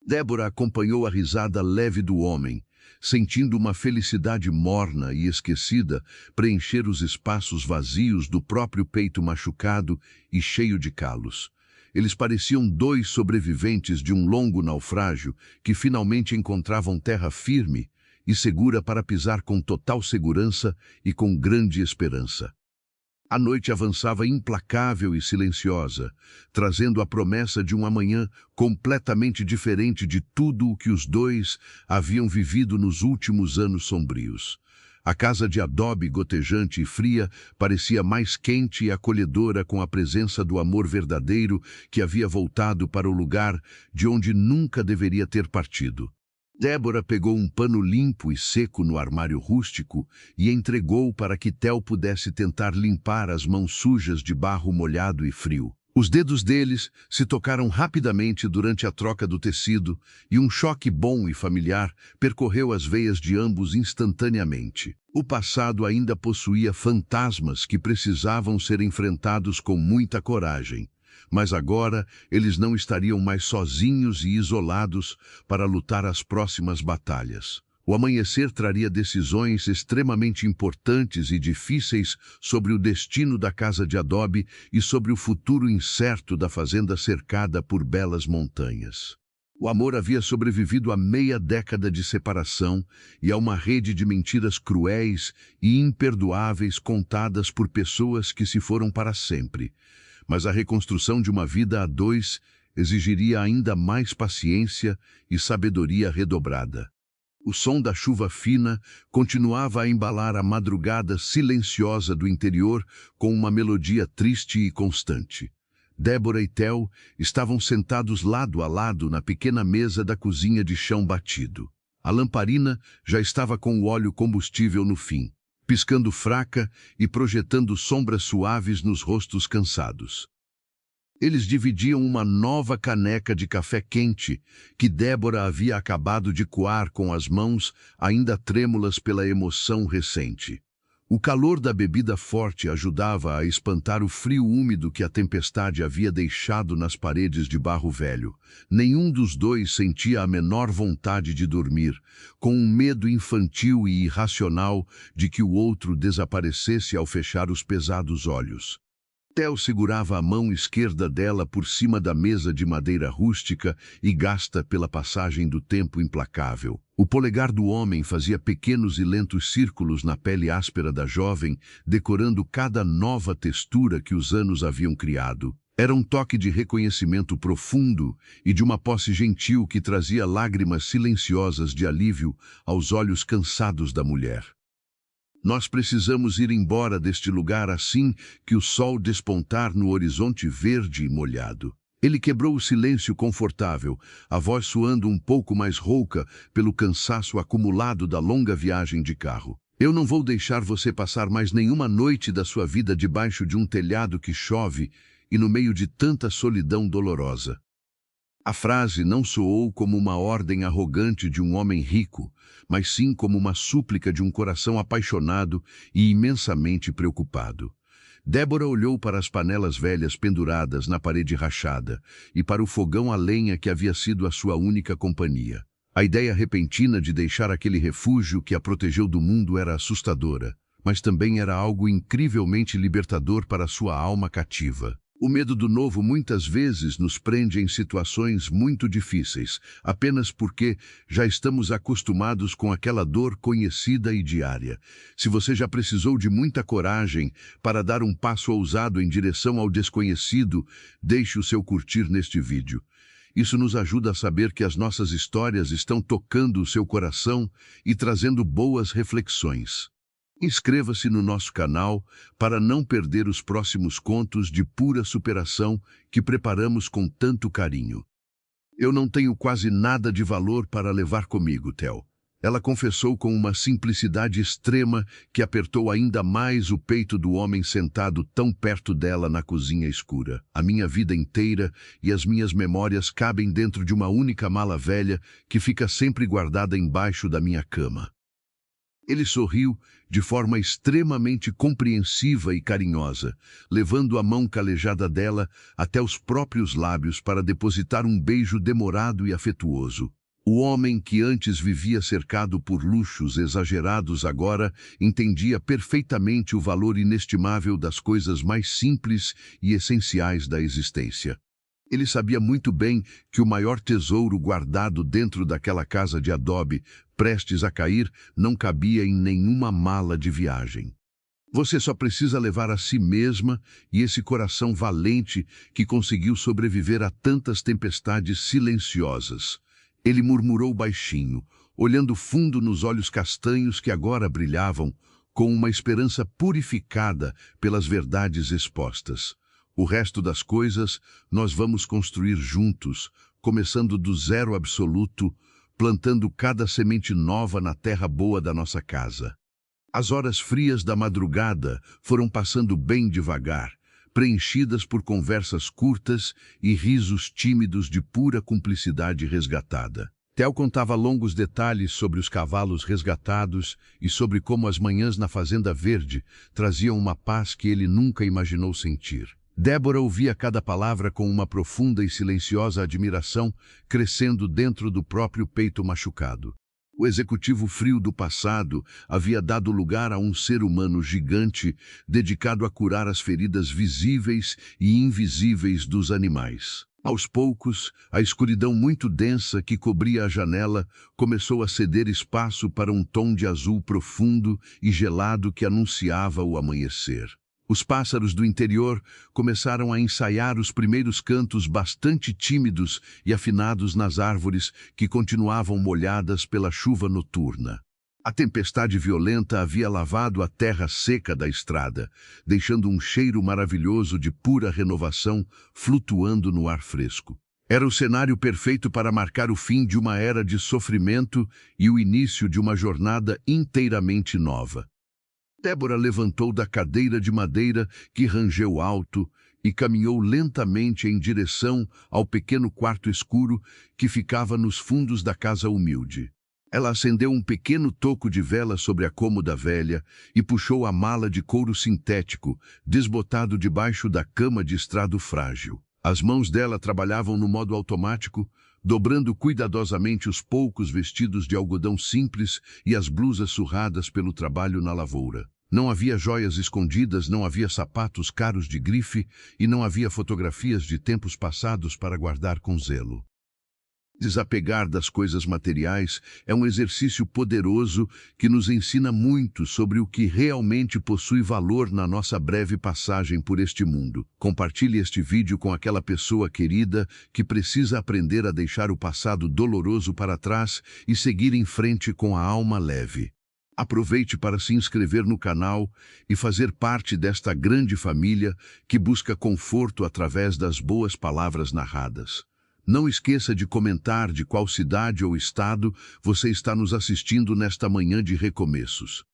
Speaker 1: Débora acompanhou a risada leve do homem, sentindo uma felicidade morna e esquecida preencher os espaços vazios do próprio peito machucado e cheio de calos. Eles pareciam dois sobreviventes de um longo naufrágio que finalmente encontravam terra firme e segura para pisar com total segurança e com grande esperança. A noite avançava implacável e silenciosa, trazendo a promessa de um amanhã completamente diferente de tudo o que os dois haviam vivido nos últimos anos sombrios. A casa de adobe gotejante e fria parecia mais quente e acolhedora com a presença do amor verdadeiro que havia voltado para o lugar de onde nunca deveria ter partido. Débora pegou um pano limpo e seco no armário rústico e entregou para que Theo pudesse tentar limpar as mãos sujas de barro molhado e frio. Os dedos deles se tocaram rapidamente durante a troca do tecido e um choque bom e familiar percorreu as veias de ambos instantaneamente. O passado ainda possuía fantasmas que precisavam ser enfrentados com muita coragem. Mas agora eles não estariam mais sozinhos e isolados para lutar as próximas batalhas. O amanhecer traria decisões extremamente importantes e difíceis sobre o destino da casa de adobe e sobre o futuro incerto da fazenda cercada por belas montanhas. O amor havia sobrevivido a meia década de separação e a uma rede de mentiras cruéis e imperdoáveis contadas por pessoas que se foram para sempre. Mas a reconstrução de uma vida a dois exigiria ainda mais paciência e sabedoria redobrada. O som da chuva fina continuava a embalar a madrugada silenciosa do interior com uma melodia triste e constante. Débora e Theo estavam sentados lado a lado na pequena mesa da cozinha de chão batido. A lamparina já estava com o óleo combustível no fim, piscando fraca e projetando sombras suaves nos rostos cansados. Eles dividiam uma nova caneca de café quente que Débora havia acabado de coar com as mãos ainda trêmulas pela emoção recente. O calor da bebida forte ajudava a espantar o frio úmido que a tempestade havia deixado nas paredes de barro velho. Nenhum dos dois sentia a menor vontade de dormir, com um medo infantil e irracional de que o outro desaparecesse ao fechar os pesados olhos. Theo segurava a mão esquerda dela por cima da mesa de madeira rústica e gasta pela passagem do tempo implacável. O polegar do homem fazia pequenos e lentos círculos na pele áspera da jovem, decorando cada nova textura que os anos haviam criado. Era um toque de reconhecimento profundo e de uma posse gentil que trazia lágrimas silenciosas de alívio aos olhos cansados da mulher. Nós precisamos ir embora deste lugar assim que o sol despontar no horizonte verde e molhado. Ele quebrou o silêncio confortável, a voz soando um pouco mais rouca pelo cansaço acumulado da longa viagem de carro. Eu não vou deixar você passar mais nenhuma noite da sua vida debaixo de um telhado que chove e no meio de tanta solidão dolorosa. A frase não soou como uma ordem arrogante de um homem rico, mas sim como uma súplica de um coração apaixonado e imensamente preocupado. Débora olhou para as panelas velhas penduradas na parede rachada e para o fogão a lenha que havia sido a sua única companhia. A ideia repentina de deixar aquele refúgio que a protegeu do mundo era assustadora, mas também era algo incrivelmente libertador para sua alma cativa. O medo do novo muitas vezes nos prende em situações muito difíceis, apenas porque já estamos acostumados com aquela dor conhecida e diária. Se você já precisou de muita coragem para dar um passo ousado em direção ao desconhecido, deixe o seu curtir neste vídeo. Isso nos ajuda a saber que as nossas histórias estão tocando o seu coração e trazendo boas reflexões. Inscreva-se no nosso canal para não perder os próximos contos de pura superação que preparamos com tanto carinho. Eu não tenho quase nada de valor para levar comigo, Theo. Ela confessou com uma simplicidade extrema que apertou ainda mais o peito do homem sentado tão perto dela na cozinha escura. A minha vida inteira e as minhas memórias cabem dentro de uma única mala velha que fica sempre guardada embaixo da minha cama. Ele sorriu de forma extremamente compreensiva e carinhosa, levando a mão calejada dela até os próprios lábios para depositar um beijo demorado e afetuoso. O homem que antes vivia cercado por luxos exagerados agora entendia perfeitamente o valor inestimável das coisas mais simples e essenciais da existência. Ele sabia muito bem que o maior tesouro guardado dentro daquela casa de adobe, prestes a cair, não cabia em nenhuma mala de viagem. Você só precisa levar a si mesma e esse coração valente que conseguiu sobreviver a tantas tempestades silenciosas. Ele murmurou baixinho, olhando fundo nos olhos castanhos que agora brilhavam, com uma esperança purificada pelas verdades expostas. O resto das coisas nós vamos construir juntos, começando do zero absoluto, plantando cada semente nova na terra boa da nossa casa. As horas frias da madrugada foram passando bem devagar, preenchidas por conversas curtas e risos tímidos de pura cumplicidade resgatada. Theo contava longos detalhes sobre os cavalos resgatados e sobre como as manhãs na Fazenda Verde traziam uma paz que ele nunca imaginou sentir. Débora ouvia cada palavra com uma profunda e silenciosa admiração, crescendo dentro do próprio peito machucado. O executivo frio do passado havia dado lugar a um ser humano gigante dedicado a curar as feridas visíveis e invisíveis dos animais. Aos poucos, a escuridão muito densa que cobria a janela começou a ceder espaço para um tom de azul profundo e gelado que anunciava o amanhecer. Os pássaros do interior começaram a ensaiar os primeiros cantos bastante tímidos e afinados nas árvores que continuavam molhadas pela chuva noturna. A tempestade violenta havia lavado a terra seca da estrada, deixando um cheiro maravilhoso de pura renovação flutuando no ar fresco. Era o cenário perfeito para marcar o fim de uma era de sofrimento e o início de uma jornada inteiramente nova. Débora levantou da cadeira de madeira que rangeu alto e caminhou lentamente em direção ao pequeno quarto escuro que ficava nos fundos da casa humilde. Ela acendeu um pequeno toco de vela sobre a cômoda velha e puxou a mala de couro sintético, desbotado debaixo da cama de estrado frágil. As mãos dela trabalhavam no modo automático, dobrando cuidadosamente os poucos vestidos de algodão simples e as blusas surradas pelo trabalho na lavoura. Não havia joias escondidas, não havia sapatos caros de grife e não havia fotografias de tempos passados para guardar com zelo. Desapegar das coisas materiais é um exercício poderoso que nos ensina muito sobre o que realmente possui valor na nossa breve passagem por este mundo. Compartilhe este vídeo com aquela pessoa querida que precisa aprender a deixar o passado doloroso para trás e seguir em frente com a alma leve. Aproveite para se inscrever no canal e fazer parte desta grande família que busca conforto através das boas palavras narradas. Não esqueça de comentar de qual cidade ou estado você está nos assistindo nesta manhã de recomeços.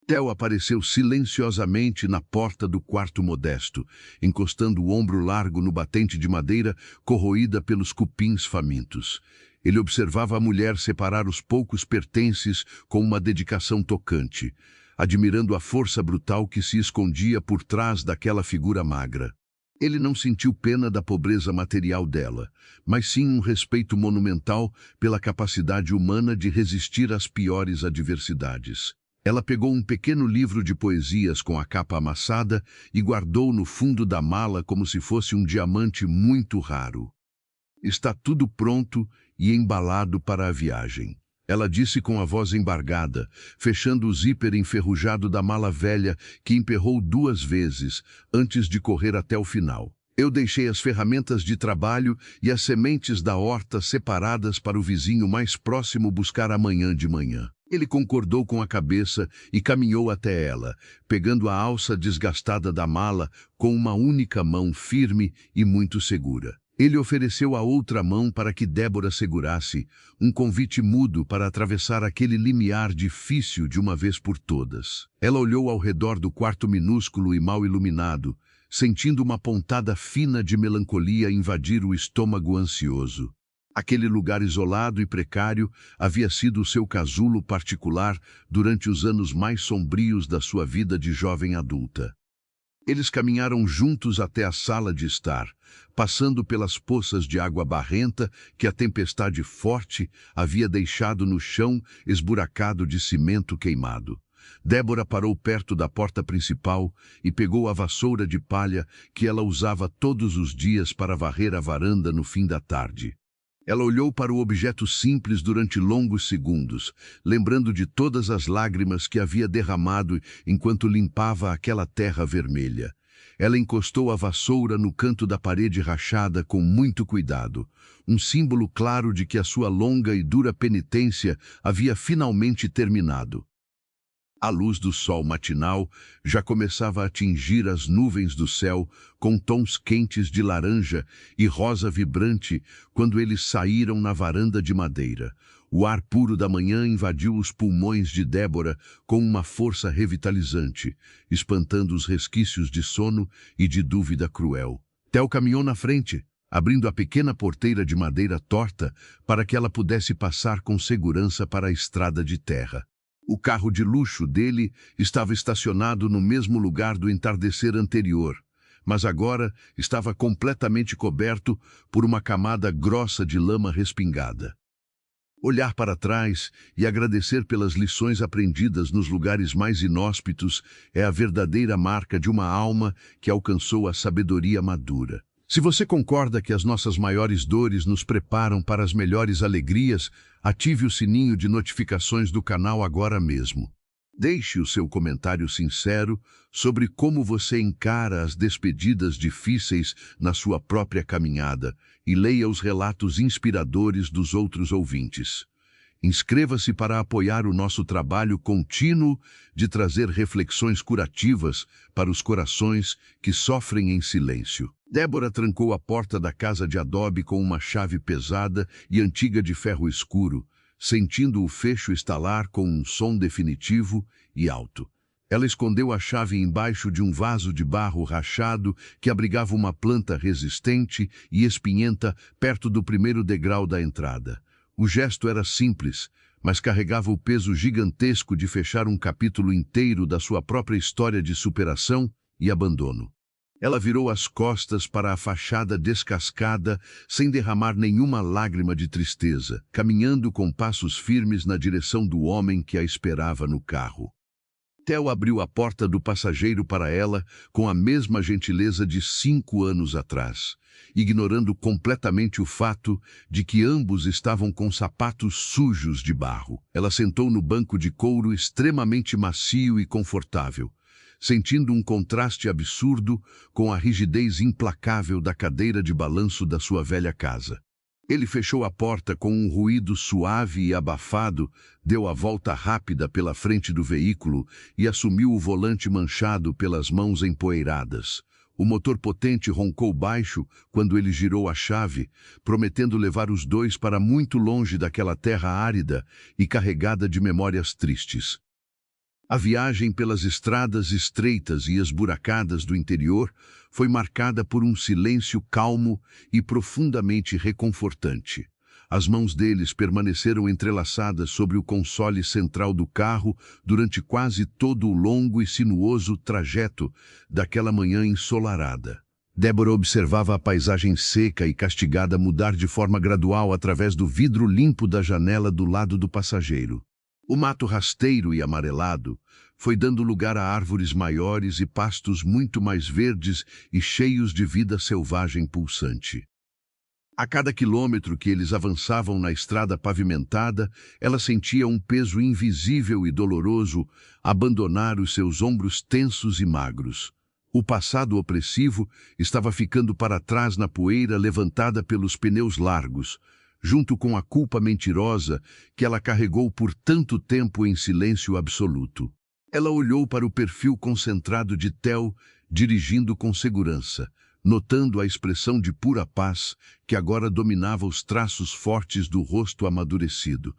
Speaker 1: Theo apareceu silenciosamente na porta do quarto modesto, encostando o ombro largo no batente de madeira corroída pelos cupins famintos. Ele observava a mulher separar os poucos pertences com uma dedicação tocante, admirando a força brutal que se escondia por trás daquela figura magra. Ele não sentiu pena da pobreza material dela, mas sim um respeito monumental pela capacidade humana de resistir às piores adversidades. Ela pegou um pequeno livro de poesias com a capa amassada e guardou no fundo da mala como se fosse um diamante muito raro. Está tudo pronto e embalado para a viagem. Ela disse com a voz embargada, fechando o zíper enferrujado da mala velha que emperrou 2 vezes antes de correr até o final. Eu deixei as ferramentas de trabalho e as sementes da horta separadas para o vizinho mais próximo buscar amanhã de manhã. Ele concordou com a cabeça e caminhou até ela, pegando a alça desgastada da mala com uma única mão firme e muito segura. Ele ofereceu a outra mão para que Débora segurasse, um convite mudo para atravessar aquele limiar difícil de uma vez por todas. Ela olhou ao redor do quarto minúsculo e mal iluminado, sentindo uma pontada fina de melancolia invadir o estômago ansioso. Aquele lugar isolado e precário havia sido o seu casulo particular durante os anos mais sombrios da sua vida de jovem adulta. Eles caminharam juntos até a sala de estar, passando pelas poças de água barrenta que a tempestade forte havia deixado no chão esburacado de cimento queimado. Débora parou perto da porta principal e pegou a vassoura de palha que ela usava todos os dias para varrer a varanda no fim da tarde. Ela olhou para o objeto simples durante longos segundos, lembrando de todas as lágrimas que havia derramado enquanto limpava aquela terra vermelha. Ela encostou a vassoura no canto da parede rachada com muito cuidado, um símbolo claro de que a sua longa e dura penitência havia finalmente terminado. A luz do sol matinal já começava a atingir as nuvens do céu com tons quentes de laranja e rosa vibrante quando eles saíram na varanda de madeira. O ar puro da manhã invadiu os pulmões de Débora com uma força revitalizante, espantando os resquícios de sono e de dúvida cruel. Theo caminhou na frente, abrindo a pequena porteira de madeira torta para que ela pudesse passar com segurança para a estrada de terra. O carro de luxo dele estava estacionado no mesmo lugar do entardecer anterior, mas agora estava completamente coberto por uma camada grossa de lama respingada. Olhar para trás e agradecer pelas lições aprendidas nos lugares mais inóspitos é a verdadeira marca de uma alma que alcançou a sabedoria madura. Se você concorda que as nossas maiores dores nos preparam para as melhores alegrias, ative o sininho de notificações do canal agora mesmo. Deixe o seu comentário sincero sobre como você encara as despedidas difíceis na sua própria caminhada e leia os relatos inspiradores dos outros ouvintes. Inscreva-se para apoiar o nosso trabalho contínuo de trazer reflexões curativas para os corações que sofrem em silêncio. Débora trancou a porta da casa de adobe com uma chave pesada e antiga de ferro escuro, sentindo o fecho estalar com um som definitivo e alto. Ela escondeu a chave embaixo de um vaso de barro rachado que abrigava uma planta resistente e espinhenta perto do primeiro degrau da entrada. O gesto era simples, mas carregava o peso gigantesco de fechar um capítulo inteiro da sua própria história de superação e abandono. Ela virou as costas para a fachada descascada, sem derramar nenhuma lágrima de tristeza, caminhando com passos firmes na direção do homem que a esperava no carro. Theo abriu a porta do passageiro para ela com a mesma gentileza de 5 anos atrás, ignorando completamente o fato de que ambos estavam com sapatos sujos de barro. Ela sentou no banco de couro extremamente macio e confortável, sentindo um contraste absurdo com a rigidez implacável da cadeira de balanço da sua velha casa. Ele fechou a porta com um ruído suave e abafado, deu a volta rápida pela frente do veículo e assumiu o volante manchado pelas mãos empoeiradas. O motor potente roncou baixo quando ele girou a chave, prometendo levar os dois para muito longe daquela terra árida e carregada de memórias tristes. A viagem pelas estradas estreitas e esburacadas do interior foi marcada por um silêncio calmo e profundamente reconfortante. As mãos deles permaneceram entrelaçadas sobre o console central do carro durante quase todo o longo e sinuoso trajeto daquela manhã ensolarada. Débora observava a paisagem seca e castigada mudar de forma gradual através do vidro limpo da janela do lado do passageiro. O mato rasteiro e amarelado foi dando lugar a árvores maiores e pastos muito mais verdes e cheios de vida selvagem pulsante. A cada quilômetro que eles avançavam na estrada pavimentada, ela sentia um peso invisível e doloroso abandonar os seus ombros tensos e magros. O passado opressivo estava ficando para trás na poeira levantada pelos pneus largos, junto com a culpa mentirosa que ela carregou por tanto tempo em silêncio absoluto. Ela olhou para o perfil concentrado de Theo, dirigindo com segurança, notando a expressão de pura paz que agora dominava os traços fortes do rosto amadurecido.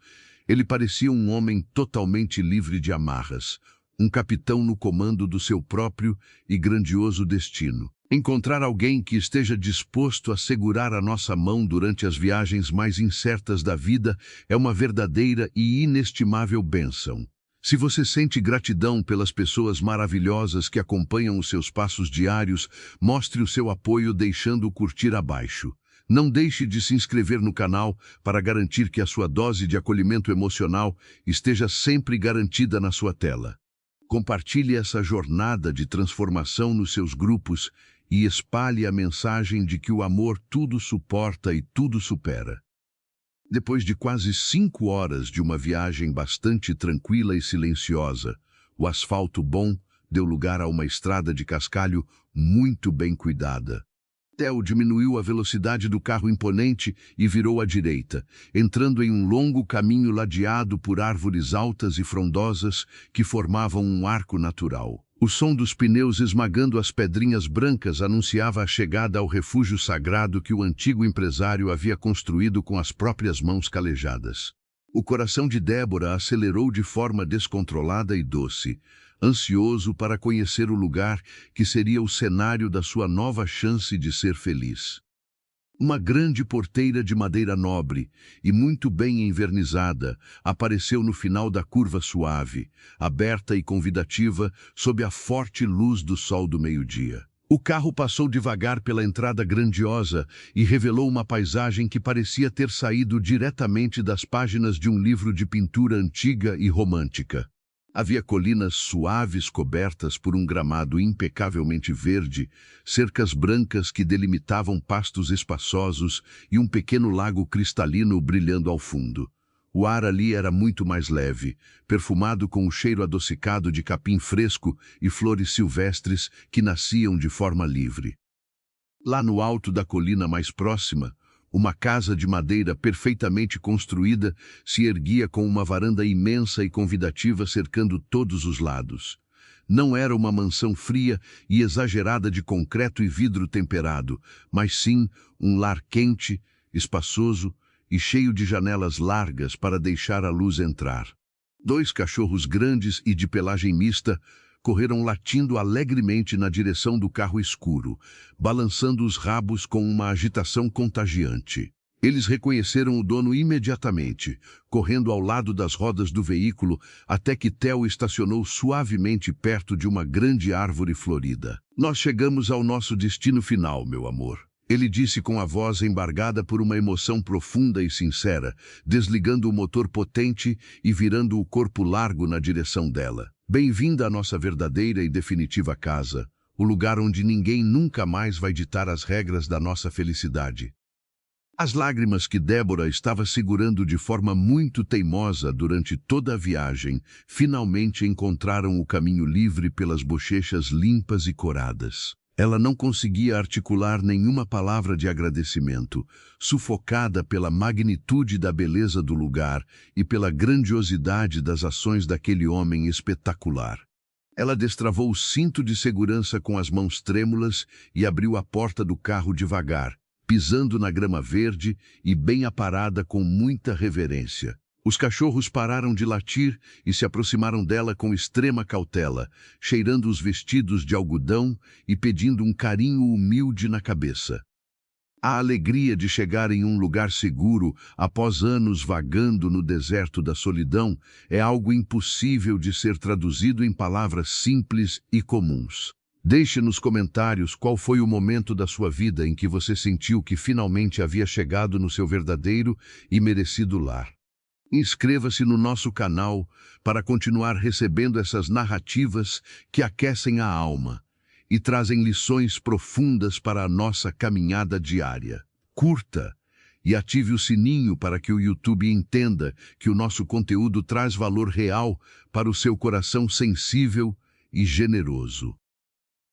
Speaker 1: Ele parecia um homem totalmente livre de amarras, um capitão no comando do seu próprio e grandioso destino. Encontrar alguém que esteja disposto a segurar a nossa mão durante as viagens mais incertas da vida é uma verdadeira e inestimável bênção. Se você sente gratidão pelas pessoas maravilhosas que acompanham os seus passos diários, mostre o seu apoio deixando o curtir abaixo. Não deixe de se inscrever no canal para garantir que a sua dose de acolhimento emocional esteja sempre garantida na sua tela. Compartilhe essa jornada de transformação nos seus grupos e espalhe a mensagem de que o amor tudo suporta e tudo supera. Depois de quase 5 horas de uma viagem bastante tranquila e silenciosa, o asfalto bom deu lugar a uma estrada de cascalho muito bem cuidada. Theo diminuiu a velocidade do carro imponente e virou à direita, entrando em um longo caminho ladeado por árvores altas e frondosas que formavam um arco natural. O som dos pneus esmagando as pedrinhas brancas anunciava a chegada ao refúgio sagrado que o antigo empresário havia construído com as próprias mãos calejadas. O coração de Débora acelerou de forma descontrolada e doce, ansioso para conhecer o lugar que seria o cenário da sua nova chance de ser feliz. Uma grande porteira de madeira nobre e muito bem envernizada apareceu no final da curva suave, aberta e convidativa sob a forte luz do sol do meio-dia. O carro passou devagar pela entrada grandiosa e revelou uma paisagem que parecia ter saído diretamente das páginas de um livro de pintura antiga e romântica. Havia colinas suaves cobertas por um gramado impecavelmente verde, cercas brancas que delimitavam pastos espaçosos e um pequeno lago cristalino brilhando ao fundo. O ar ali era muito mais leve, perfumado com o cheiro adocicado de capim fresco e flores silvestres que nasciam de forma livre. Lá no alto da colina mais próxima, uma casa de madeira perfeitamente construída se erguia com uma varanda imensa e convidativa cercando todos os lados. Não era uma mansão fria e exagerada de concreto e vidro temperado, mas sim um lar quente, espaçoso e cheio de janelas largas para deixar a luz entrar. 2 cachorros grandes e de pelagem mista correram latindo alegremente na direção do carro escuro, balançando os rabos com uma agitação contagiante. Eles reconheceram o dono imediatamente, correndo ao lado das rodas do veículo até que Theo estacionou suavemente perto de uma grande árvore florida. "Nós chegamos ao nosso destino final, meu amor", ele disse com a voz embargada por uma emoção profunda e sincera, desligando o motor potente e virando o corpo largo na direção dela. "Bem-vinda à nossa verdadeira e definitiva casa, o lugar onde ninguém nunca mais vai ditar as regras da nossa felicidade." As lágrimas que Débora estava segurando de forma muito teimosa durante toda a viagem finalmente encontraram o caminho livre pelas bochechas limpas e coradas. Ela não conseguia articular nenhuma palavra de agradecimento, sufocada pela magnitude da beleza do lugar e pela grandiosidade das ações daquele homem espetacular. Ela destravou o cinto de segurança com as mãos trêmulas e abriu a porta do carro devagar, pisando na grama verde e bem aparada com muita reverência. Os cachorros pararam de latir e se aproximaram dela com extrema cautela, cheirando os vestidos de algodão e pedindo um carinho humilde na cabeça. A alegria de chegar em um lugar seguro após anos vagando no deserto da solidão é algo impossível de ser traduzido em palavras simples e comuns. Deixe nos comentários qual foi o momento da sua vida em que você sentiu que finalmente havia chegado no seu verdadeiro e merecido lar. Inscreva-se no nosso canal para continuar recebendo essas narrativas que aquecem a alma e trazem lições profundas para a nossa caminhada diária. Curta e ative o sininho para que o YouTube entenda que o nosso conteúdo traz valor real para o seu coração sensível e generoso.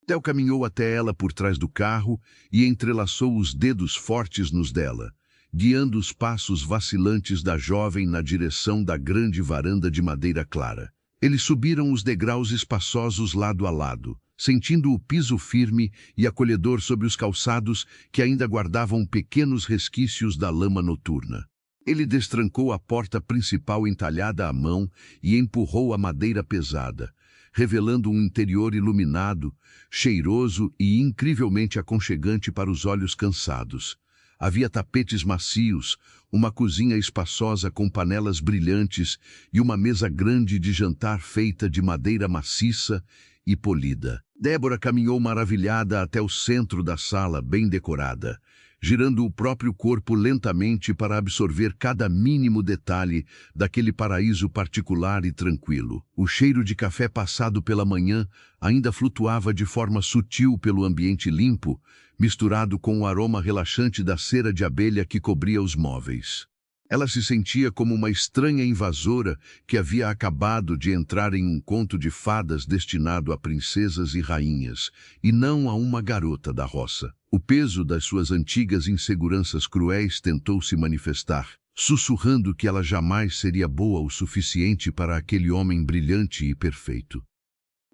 Speaker 1: Theo caminhou até ela por trás do carro e entrelaçou os dedos fortes nos dela, guiando os passos vacilantes da jovem na direção da grande varanda de madeira clara. Eles subiram os degraus espaçosos lado a lado, sentindo o piso firme e acolhedor sobre os calçados que ainda guardavam pequenos resquícios da lama noturna. Ele destrancou a porta principal entalhada à mão e empurrou a madeira pesada, revelando um interior iluminado, cheiroso e incrivelmente aconchegante para os olhos cansados. Havia tapetes macios, uma cozinha espaçosa com panelas brilhantes e uma mesa grande de jantar feita de madeira maciça e polida. Débora caminhou maravilhada até o centro da sala, bem decorada, girando o próprio corpo lentamente para absorver cada mínimo detalhe daquele paraíso particular e tranquilo. O cheiro de café passado pela manhã ainda flutuava de forma sutil pelo ambiente limpo, misturado com o aroma relaxante da cera de abelha que cobria os móveis. Ela se sentia como uma estranha invasora que havia acabado de entrar em um conto de fadas destinado a princesas e rainhas, e não a uma garota da roça. O peso das suas antigas inseguranças cruéis tentou se manifestar, sussurrando que ela jamais seria boa o suficiente para aquele homem brilhante e perfeito.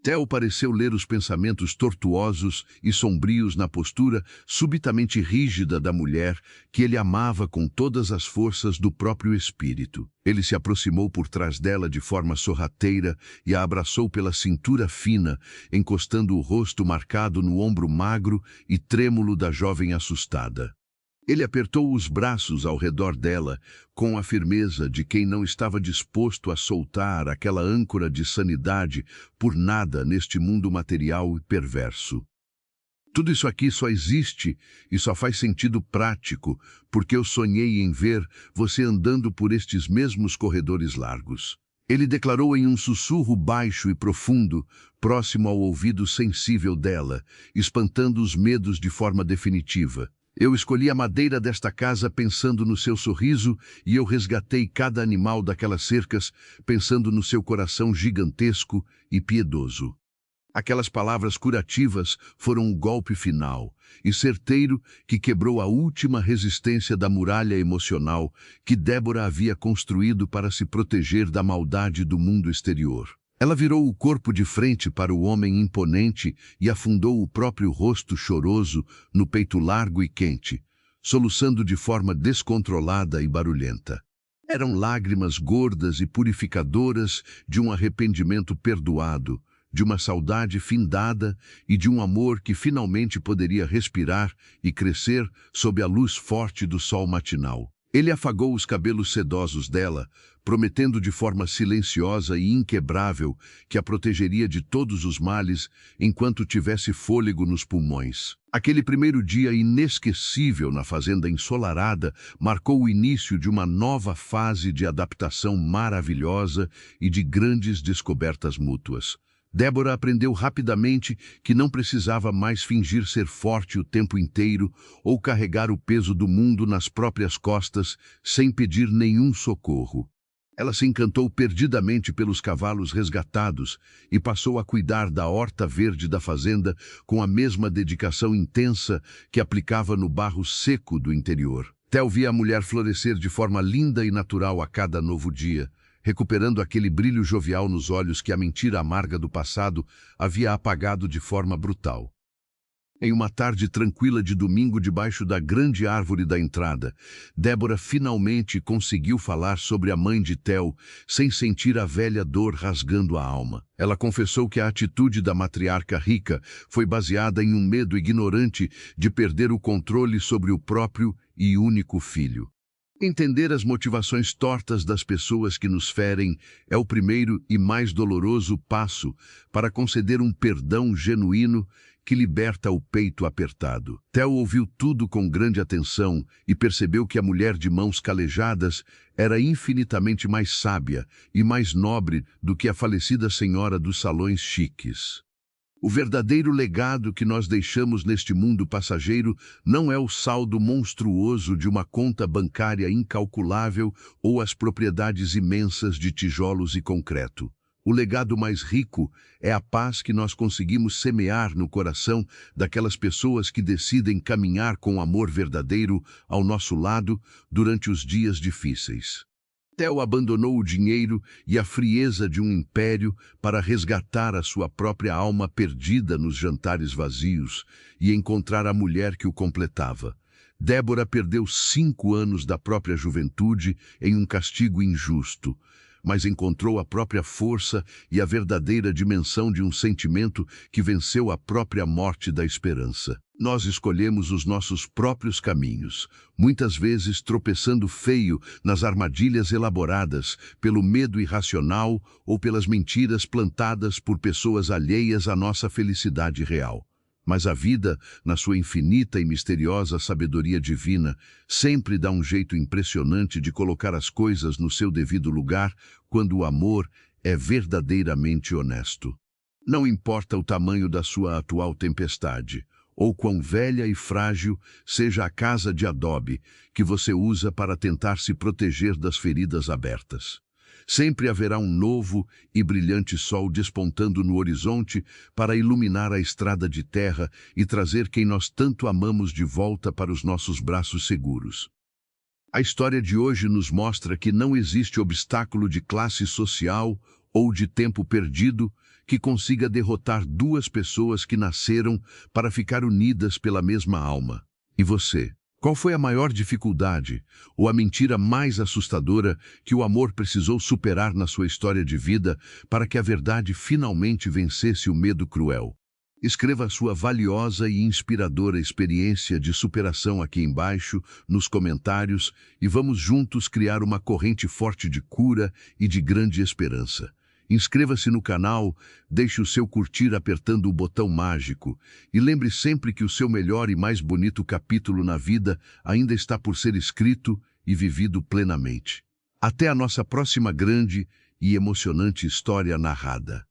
Speaker 1: Theo pareceu ler os pensamentos tortuosos e sombrios na postura subitamente rígida da mulher que ele amava com todas as forças do próprio espírito. Ele se aproximou por trás dela de forma sorrateira e a abraçou pela cintura fina, encostando o rosto marcado no ombro magro e trêmulo da jovem assustada. Ele apertou os braços ao redor dela, com a firmeza de quem não estava disposto a soltar aquela âncora de sanidade por nada neste mundo material e perverso. Tudo isso aqui só existe e só faz sentido prático porque eu sonhei em ver você andando por estes mesmos corredores largos. Ele declarou em um sussurro baixo e profundo, próximo ao ouvido sensível dela, espantando os medos de forma definitiva. Eu escolhi a madeira desta casa pensando no seu sorriso e eu resgatei cada animal daquelas cercas pensando no seu coração gigantesco e piedoso. Aquelas palavras curativas foram o golpe final e certeiro que quebrou a última resistência da muralha emocional que Débora havia construído para se proteger da maldade do mundo exterior. Ela virou o corpo de frente para o homem imponente e afundou o próprio rosto choroso no peito largo e quente, soluçando de forma descontrolada e barulhenta. Eram lágrimas gordas e purificadoras de um arrependimento perdoado, de uma saudade findada e de um amor que finalmente poderia respirar e crescer sob a luz forte do sol matinal. Ele afagou os cabelos sedosos dela, prometendo de forma silenciosa e inquebrável que a protegeria de todos os males enquanto tivesse fôlego nos pulmões. Aquele primeiro dia inesquecível na fazenda ensolarada marcou o início de uma nova fase de adaptação maravilhosa e de grandes descobertas mútuas. Débora aprendeu rapidamente que não precisava mais fingir ser forte o tempo inteiro ou carregar o peso do mundo nas próprias costas sem pedir nenhum socorro. Ela se encantou perdidamente pelos cavalos resgatados e passou a cuidar da horta verde da fazenda com a mesma dedicação intensa que aplicava no barro seco do interior. Theo via a mulher florescer de forma linda e natural a cada novo dia, recuperando aquele brilho jovial nos olhos que a mentira amarga do passado havia apagado de forma brutal. Em uma tarde tranquila de domingo debaixo da grande árvore da entrada, Débora finalmente conseguiu falar sobre a mãe de Theo sem sentir a velha dor rasgando a alma. Ela confessou que a atitude da matriarca rica foi baseada em um medo ignorante de perder o controle sobre o próprio e único filho. Entender as motivações tortas das pessoas que nos ferem é o primeiro e mais doloroso passo para conceder um perdão genuíno que liberta o peito apertado. Theo ouviu tudo com grande atenção e percebeu que a mulher de mãos calejadas era infinitamente mais sábia e mais nobre do que a falecida senhora dos salões chiques. O verdadeiro legado que nós deixamos neste mundo passageiro não é o saldo monstruoso de uma conta bancária incalculável ou as propriedades imensas de tijolos e concreto. O legado mais rico é a paz que nós conseguimos semear no coração daquelas pessoas que decidem caminhar com amor verdadeiro ao nosso lado durante os dias difíceis. Theo abandonou o dinheiro e a frieza de um império para resgatar a sua própria alma perdida nos jantares vazios e encontrar a mulher que o completava. Débora perdeu 5 anos da própria juventude em um castigo injusto, mas encontrou a própria força e a verdadeira dimensão de um sentimento que venceu a própria morte da esperança. Nós escolhemos os nossos próprios caminhos, muitas vezes tropeçando feio nas armadilhas elaboradas pelo medo irracional ou pelas mentiras plantadas por pessoas alheias à nossa felicidade real. Mas a vida, na sua infinita e misteriosa sabedoria divina, sempre dá um jeito impressionante de colocar as coisas no seu devido lugar quando o amor é verdadeiramente honesto. Não importa o tamanho da sua atual tempestade, ou quão velha e frágil seja a casa de adobe que você usa para tentar se proteger das feridas abertas. Sempre haverá um novo e brilhante sol despontando no horizonte para iluminar a estrada de terra e trazer quem nós tanto amamos de volta para os nossos braços seguros. A história de hoje nos mostra que não existe obstáculo de classe social ou de tempo perdido que consiga derrotar duas pessoas que nasceram para ficar unidas pela mesma alma. E você? Qual foi a maior dificuldade ou a mentira mais assustadora que o amor precisou superar na sua história de vida para que a verdade finalmente vencesse o medo cruel? Escreva a sua valiosa e inspiradora experiência de superação aqui embaixo, nos comentários, e vamos juntos criar uma corrente forte de cura e de grande esperança. Inscreva-se no canal, deixe o seu curtir apertando o botão mágico e lembre sempre que o seu melhor e mais bonito capítulo na vida ainda está por ser escrito e vivido plenamente. Até a nossa próxima grande e emocionante história narrada.